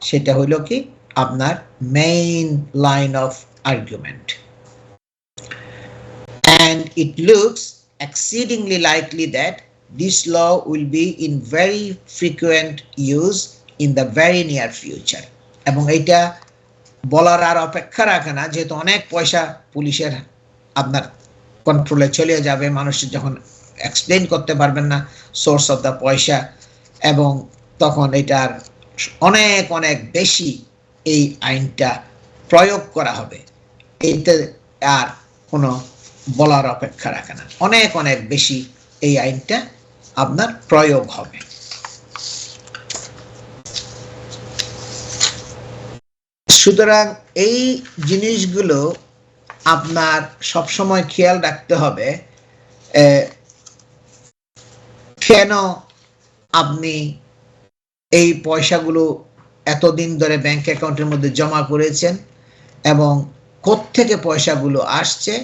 A: সেটা হইল কি আপনার main line of argument. And it looks exceedingly likely that this law will be in very frequent use in the very near future. এবং এটা বলার আর অপেক্ষা রাখে না, যেহেতু অনেক পয়সা পুলিশের আপনার কন্ট্রোলে চলে যাবে, মানুষ যখন এক্সপ্লেইন করতে পারবেন না সোর্স অফ দ্য পয়সা, এবং তখন এটার অনেক অনেক বেশি এই আইনটা প্রয়োগ করা হবে। এইটা আর কোনো বলার অপেক্ষা রাখে না, অনেক অনেক বেশি এই আইনটা আপনার প্রয়োগ হবে। সুতরাং এই জিনিসগুলো আপনার সবসময় খেয়াল রাখতে হবে, কেন আপনি এই পয়সাগুলো এতদিন ধরে ব্যাংক অ্যাকাউন্টের মধ্যে জমা করেছেন এবং কোত্থেকে পয়সাগুলো আসছে,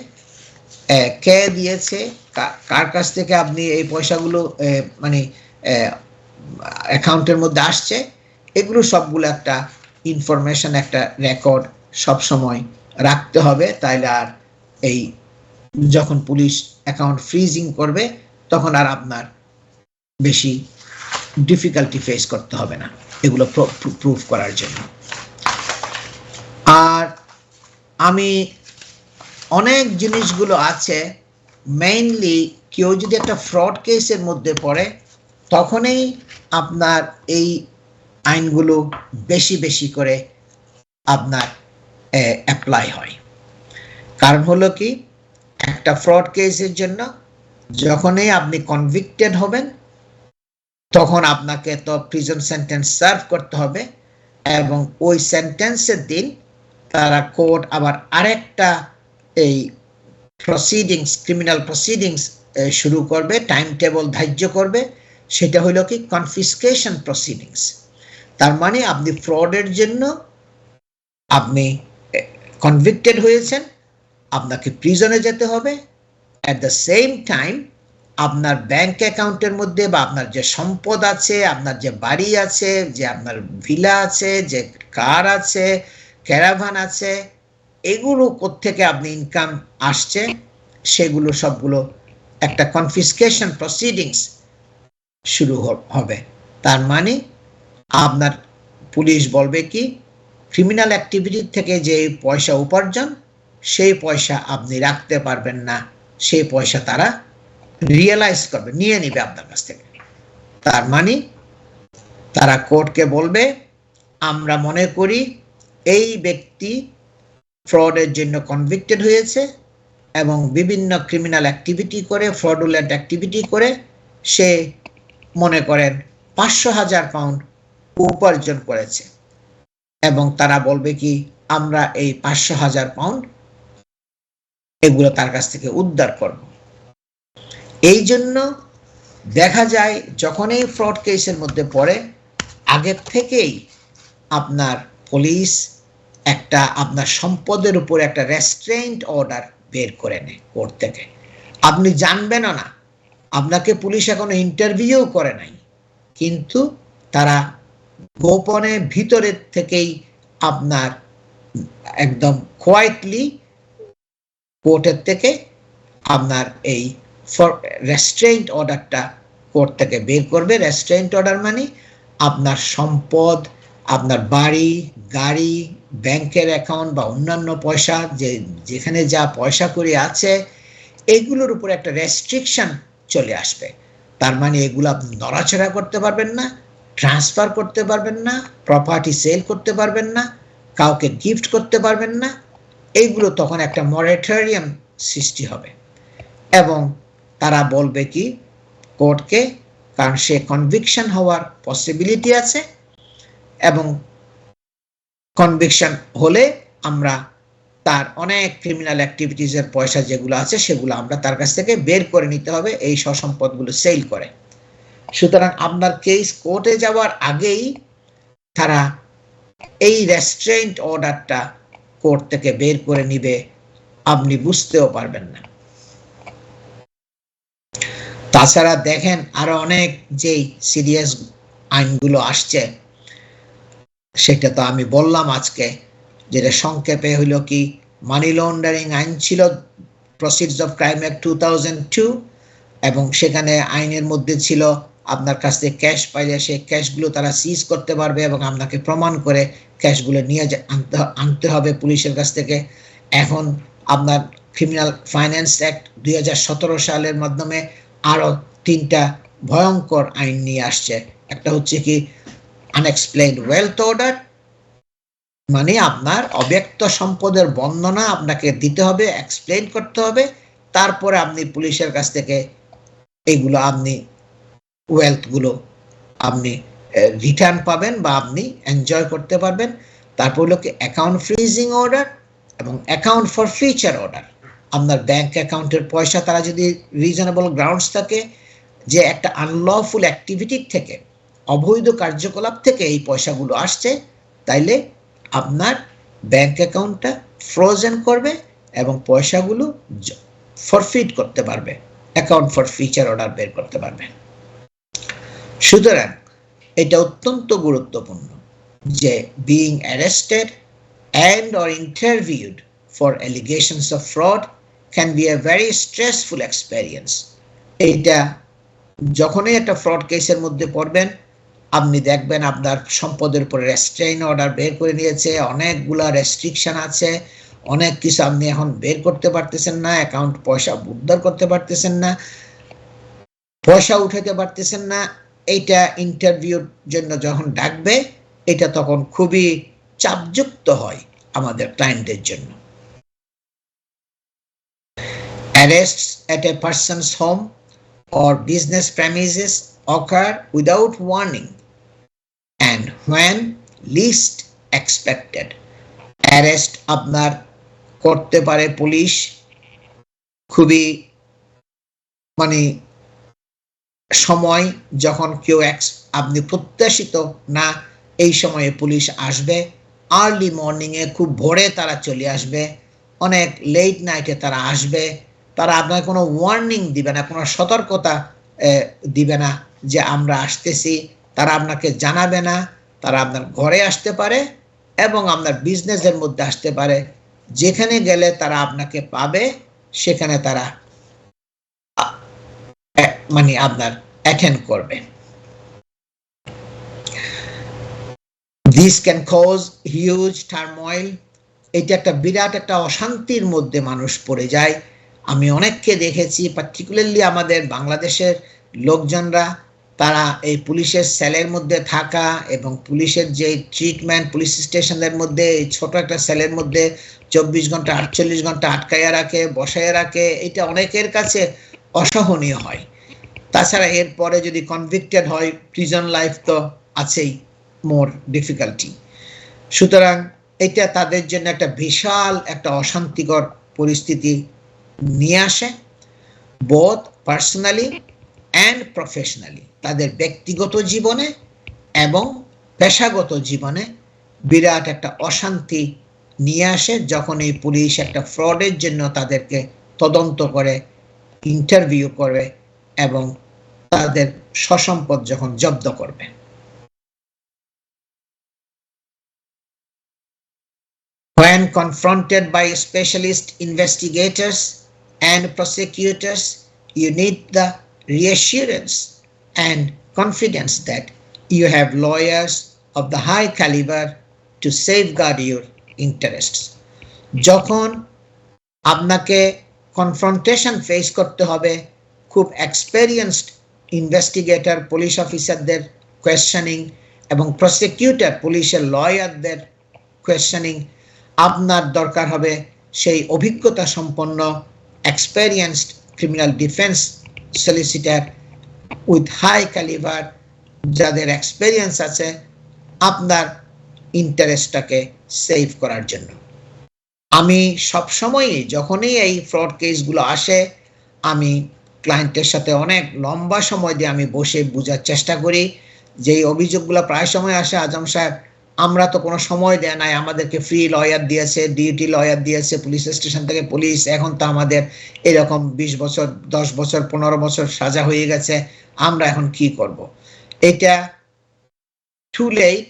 A: কে দিয়েছে, কার কাছ থেকে আপনি এই পয়সাগুলো মানে অ্যাকাউন্টের মধ্যে আসছে, এগুলো সবগুলো একটা ইনফরমেশন, একটা রেকর্ড সবসময় রাখতে হবে। তাইলে আর এই যখন পুলিশ অ্যাকাউন্ট ফ্রিজিং করবে তখন আর আপনার বেশি ডিফিকাল্টি ফেস করতে হবে না এগুলো প্রুফ করার জন্য। আর আমি অনেক জিনিসগুলো আছে, মেইনলি কেউ যদি একটা ফ্রড কেসের মধ্যে পড়ে তখনই আপনার এই আইনগুলো বেশি বেশি করে আপনার অ্যাপ্লাই হয়। কারণ হলো কি, একটা ফ্রড কেসের জন্য যখনই আপনি কনভিক্টেড হবেন তখন আপনাকে তো প্রিজন সেন্টেন্স সার্ভ করতে হবে, এবং ওই সেন্টেন্সের দিন তারা কোর্ট আবার আরেকটা এই প্রসিডিংস, ক্রিমিনাল প্রসিডিংস শুরু করবে, টাইম টেবল ধার্য করবে, সেটা হলো কি কনফিসকেশন প্রসিডিংস। তার মানে আপনি ফ্রডের জন্য আপনি কনভিক্টেড হয়েছেন, আপনাকে প্রিজনে যেতে হবে। অ্যাট দ্য সেম টাইম আপনার ব্যাংক অ্যাকাউন্টের মধ্যে বা আপনার যে সম্পদ আছে, আপনার যে বাড়ি আছে, যে আপনার ভিলা আছে, যে কার আছে, ক্যারাভান আছে, এগুলো কোত্থেকে আপনি ইনকাম আসছে সেগুলো সবগুলো একটা কনফিসকেশন প্রসিডিংস শুরু হবে। তার মানে আপনার পুলিশ বলবে কি ক্রিমিনাল অ্যাক্টিভিটি থেকে যে পয়সা উপার্জন, সেই পয়সা আপনি রাখতে পারবেন না, সেই পয়সা তারা রিয়েলাইজ করবে, নিয়ে নিবে আপনার কাছ থেকে। তার মানে তারা কোর্টকে বলবে আমরা মনে করি এই ব্যক্তি ফ্রডের জন্য কনভিক্টেড হয়েছে এবং বিভিন্ন ক্রিমিনাল অ্যাক্টিভিটি করে, ফ্রডুলেন্ট অ্যাক্টিভিটি করে সে মনে করেন 500,000 পাউন্ড উপার্জন করেছে, এবং তারা বলবে কি আমরা এই 500,000 পাউন্ড এগুলো তার কাছ থেকে উদ্ধার করব। এই জন্য দেখা যায় যখন এই ফ্রড কেসের মধ্যে পড়ে, আগের থেকেই আপনার পুলিশ একটা আপনার সম্পদের উপর একটা রেস্ট্রেইন্ট অর্ডার বের করে নেয় কোর্ট থেকে। আপনি জানবেনও না, আপনাকে পুলিশ এখনো ইন্টারভিউ করে নাই, কিন্তু তারা গোপনে ভিতরের থেকেই আপনার একদম কোয়াইটলি কোর্টের থেকে আপনার এই রেস্ট্রেইন্ট অর্ডারটা কোর্ট থেকে বের করবে। রেস্ট্রেইন্ট অর্ডার মানে আপনার সম্পদ, আপনার বাড়ি, গাড়ি, ব্যাংকের অ্যাকাউন্ট বা অন্যান্য পয়সা, যেখানে যা পয়সা করি আছে, এগুলোর উপর একটা রেস্ট্রিকশন চলে আসবে। তার মানে এগুলো আপনি নড়াচড়া করতে পারবেন না, ট্রান্সফার করতে পারবেন না, প্রপার্টি সেল করতে পারবেন না, কাউকে গিফট করতে পারবেন না। এইগুলো তখন একটা মরেটরিয়াম সৃষ্টি হবে। এবং তারা বলবে কি কোর্টকে, কারণ সে কনভিকশন হওয়ার পসিবিলিটি আছে, এবং কনভিকশন হলে আমরা তার অনেক ক্রিমিনাল অ্যাক্টিভিটিসের পয়সা যেগুলো আছে সেগুলো আমরা তার কাছ থেকে বের করে নিতে হবে এই সম্পদগুলো সেল করে। সুতরাং আপনার কেস কোর্টে যাওয়ার আগেই তারা এই রেস্ট্রেইন্ট অর্ডারটা কোর্ট থেকে বের করে নিবে, আপনি বুঝতেও পারবেন না। তাছাড়া দেখেন আরো অনেক যেই সিরিয়াস আইনগুলো আসছে, সেটা তো আমি বললাম আজকে, যেটা সংক্ষেপে হলো কি মানি লন্ডারিং আইন ছিল, প্রসিডস অফ ক্রাইম অ্যাক্ট 2002, এবং সেখানে আইনের মধ্যে ছিল আপনার কাছ থেকে ক্যাশ পাইলে সেই ক্যাশগুলো তারা সিজ করতে পারবে এবং আপনাকে প্রমাণ করে ক্যাশগুলো নিয়ে আনতে হবে পুলিশের কাছ থেকে। এখন আপনার ক্রিমিনাল ফাইন্যান্স অ্যাক্ট 2017 সালের মাধ্যমে আরো 3টা ভয়ঙ্কর আইন নিয়ে আসছে। একটা হচ্ছে কি আনএক্সপ্লেইনড ওয়েলথ অর্ডার, মানে আপনার অব্যক্ত সম্পদের বর্ণনা আপনাকে দিতে হবে, এক্সপ্লেইন করতে হবে, তারপরে আপনি পুলিশের কাছ থেকে এইগুলো আপনি ওয়েলথগুলো আপনি রিটার্ন পাবেন বা আপনি এনজয় করতে পারবেন। তারপর হলো কি অ্যাকাউন্ট ফ্রিজিং অর্ডার এবং অ্যাকাউন্ট ফর ফিউচার অর্ডার। আপনার ব্যাংক অ্যাকাউন্টের পয়সা তারা যদি রিজনেবল গ্রাউন্ডস থাকে যে একটা আনলফুল অ্যাক্টিভিটির থেকে, অবৈধ কার্যকলাপ থেকে এই পয়সাগুলো আসছে, তাইলে আপনার ব্যাংক অ্যাকাউন্টটা ফ্রোজেন করবে এবং পয়সাগুলো ফরফিট করতে পারবে, অ্যাকাউন্ট ফর ফিউচার অর্ডার বের করতে পারবে। সুতরাং এটা অত্যন্ত গুরুত্বপূর্ণ যে being arrested and or interviewed for allegations of fraud can be a very stressful experience. এটা যখনই একটা ফ্রড কেসের মধ্যে পড়বেন, আপনি দেখবেন আপনার সম্পদের উপরে রেস্ট্রেইন অর্ডার বের করে নিয়েছে, অনেকগুলা রেস্ট্রিকশন আছে, অনেক কিছু আপনি এখন বের করতে পারতেছেন না, অ্যাকাউন্ট পয়সা উদ্ধার করতে পারতেছেন না, পয়সা উঠাতে পারতেছেন না। এইটা ইন্টারভিউর জন্য যখন ডাকবে, এটা তখন খুবই চাপযুক্ত হয় আমাদের ক্লায়েন্টের জন্য। Arrests at a person's home or business premises occur without warning and when least expected. Arrest আপনার করতে পারে পুলিশ খুবই মানে সময় যখন কেউ আপনি প্রত্যাশিত না এই সময়ে পুলিশ আসবে, আর্লি মর্নিংয়ে খুব ভোরে তারা চলে আসবে, অনেক লেট নাইটে তারা আসবে, তারা আপনার কোনো ওয়ার্নিং দিবে না, কোনো সতর্কতা দিবে না যে আমরা আসতেছি, তারা আপনাকে জানাবে না, তারা আপনার ঘরে আসতে পারে এবং আপনার বিজনেসের মধ্যে আসতে পারে, যেখানে গেলে তারা আপনাকে পাবে সেখানে তারা মানে আপনার অ্যাটেন্ড করবে। This can cause huge turmoil. এটা একটা বিরাট একটা অশান্তির মধ্যে মানুষ পড়ে যায়। আমি অনেককে দেখেছি, পার্টিকুলারলি আমাদের বাংলাদেশের লোকজনরা, তারা এই পুলিশের সেলের মধ্যে থাকা এবং পুলিশের যে ট্রিটমেন্ট, পুলিশ স্টেশনের মধ্যে এই ছোট একটা সেলের মধ্যে 24 ঘন্টা 48 ঘন্টা আটকাইয়া রাখে, বসাইয়া রাখে, এটা অনেকের কাছে অসহনীয় হয়। তাছাড়া এরপরে যদি কনভিক্টেড হয়, প্রিজন লাইফ তো আছেই, মোর ডিফিকাল্টি। সুতরাং এটা তাদের জন্য একটা বিশাল একটা অশান্তিকর পরিস্থিতি নিয়ে আসে, বোথ পার্সোনালি অ্যান্ড প্রফেশনালি, তাদের ব্যক্তিগত জীবনে এবং পেশাগত জীবনে বিরাট একটা অশান্তি নিয়ে আসে যখন এই পুলিশ একটা ফ্রডের জন্য তাদেরকে তদন্ত করে, ইন্টারভিউ করে এবং তাদের সসম্পদ যখন জব্দ করবে। When confronted by specialist investigators and prosecutors, you need the reassurance and confidence that you have lawyers of the high caliber to safeguard your interests. যখন আপনাকে কনফ্রন্টেশন ফেস করতে হবে খুব এক্সপেরিয়েন্সড ইনভেস্টিগেটর পুলিশ অফিসারদের কোয়েশ্চেনিং এবং prosecutor পুলিশের লয়ারদের questioning, আপনার দরকার হবে সেই অভিজ্ঞতা সম্পন্ন experienced criminal defence solicitor with high calibre, যাদের এক্সপেরিয়েন্স আছে আপনার ইন্টারেস্টটাকে সেভ করার জন্য। আমি সবসময়ই যখনই এই ফ্রড কেসগুলো আসে, আমি ক্লায়েন্টের সাথে অনেক লম্বা সময় দিয়ে আমি বসে বোঝার চেষ্টা করি যে এই অভিযোগগুলো প্রায় সময় আসে, আজম সাহেব আমরা তো কোনো সময় দেয় নাই, আমাদেরকে ফ্রি লয়ার দিয়েছে, ডিউটি লয়ার দিয়েছে পুলিশ স্টেশন থেকে পুলিশ, এখন তো আমাদের এরকম 20 বছর 10 বছর 15 বছর সাজা হয়ে গেছে, আমরা এখন কি করব। এটা টু লেট।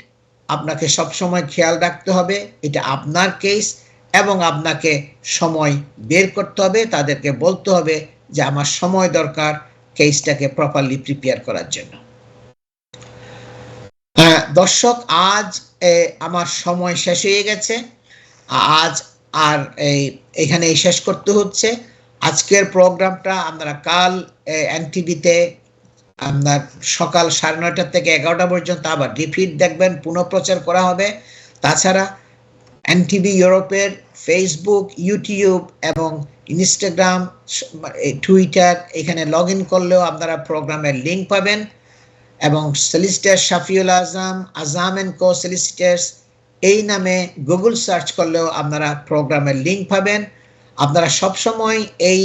A: আপনাকে সবসময় খেয়াল রাখতে হবে এটা আপনার কেস এবং আপনাকে সময় বের করতে হবে, তাদেরকে বলতে হবে যে আমার সময় দরকার কেসটাকে প্রপারলি প্রিপেয়ার করার জন্য। দর্শক, আজ আমার সময় শেষ হয়ে গেছে, আজ আর এখানে শেষ করতে হচ্ছে। আজকের প্রোগ্রামটা আপনারা কাল এনটিভিতে আপনার সকাল 9:30 থেকে 11টা পর্যন্ত আবার রিপিট দেখবেন, পুনঃপ্রচার করা হবে। তাছাড়া এনটিভি ইউরোপের ফেসবুক, ইউটিউব এবং ইনস্টাগ্রাম, টুইটার এখানে লগ ইন করলেও আপনারা প্রোগ্রামের লিঙ্ক পাবেন এবং solicitor Shafiul Azam and co solicitors এই নামে গুগল সার্চ করলেও আপনারা প্রোগ্রামের লিঙ্ক পাবেন। আপনারা সবসময় এই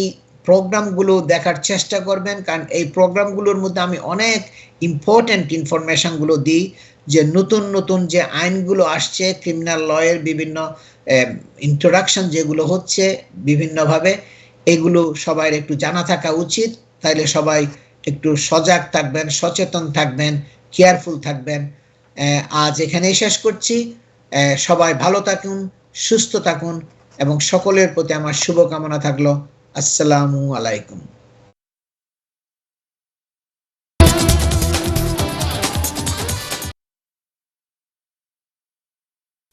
A: প্রোগ্রামগুলো দেখার চেষ্টা করবেন, কারণ এই প্রোগ্রামগুলোর মধ্যে আমি অনেক ইম্পর্টেন্ট ইনফরমেশনগুলো দিই, যে নতুন নতুন যে আইনগুলো আসছে, ক্রিমিনাল লয়ের বিভিন্ন ইন্ট্রোডাকশন যেগুলো হচ্ছে বিভিন্নভাবে, এগুলো সবাই একটু জানা থাকা উচিত, তাইলে সবাই একটু সজাগ থাকবেন, সচেতন থাকবেন, কেয়ারফুল থাকবেন। আজ এখানেই শেষ করছি। সবাই ভালো থাকুন, সুস্থ থাকুন এবং সকলের প্রতি আমার শুভকামনা থাকলো। আসসালামু আলাইকুম।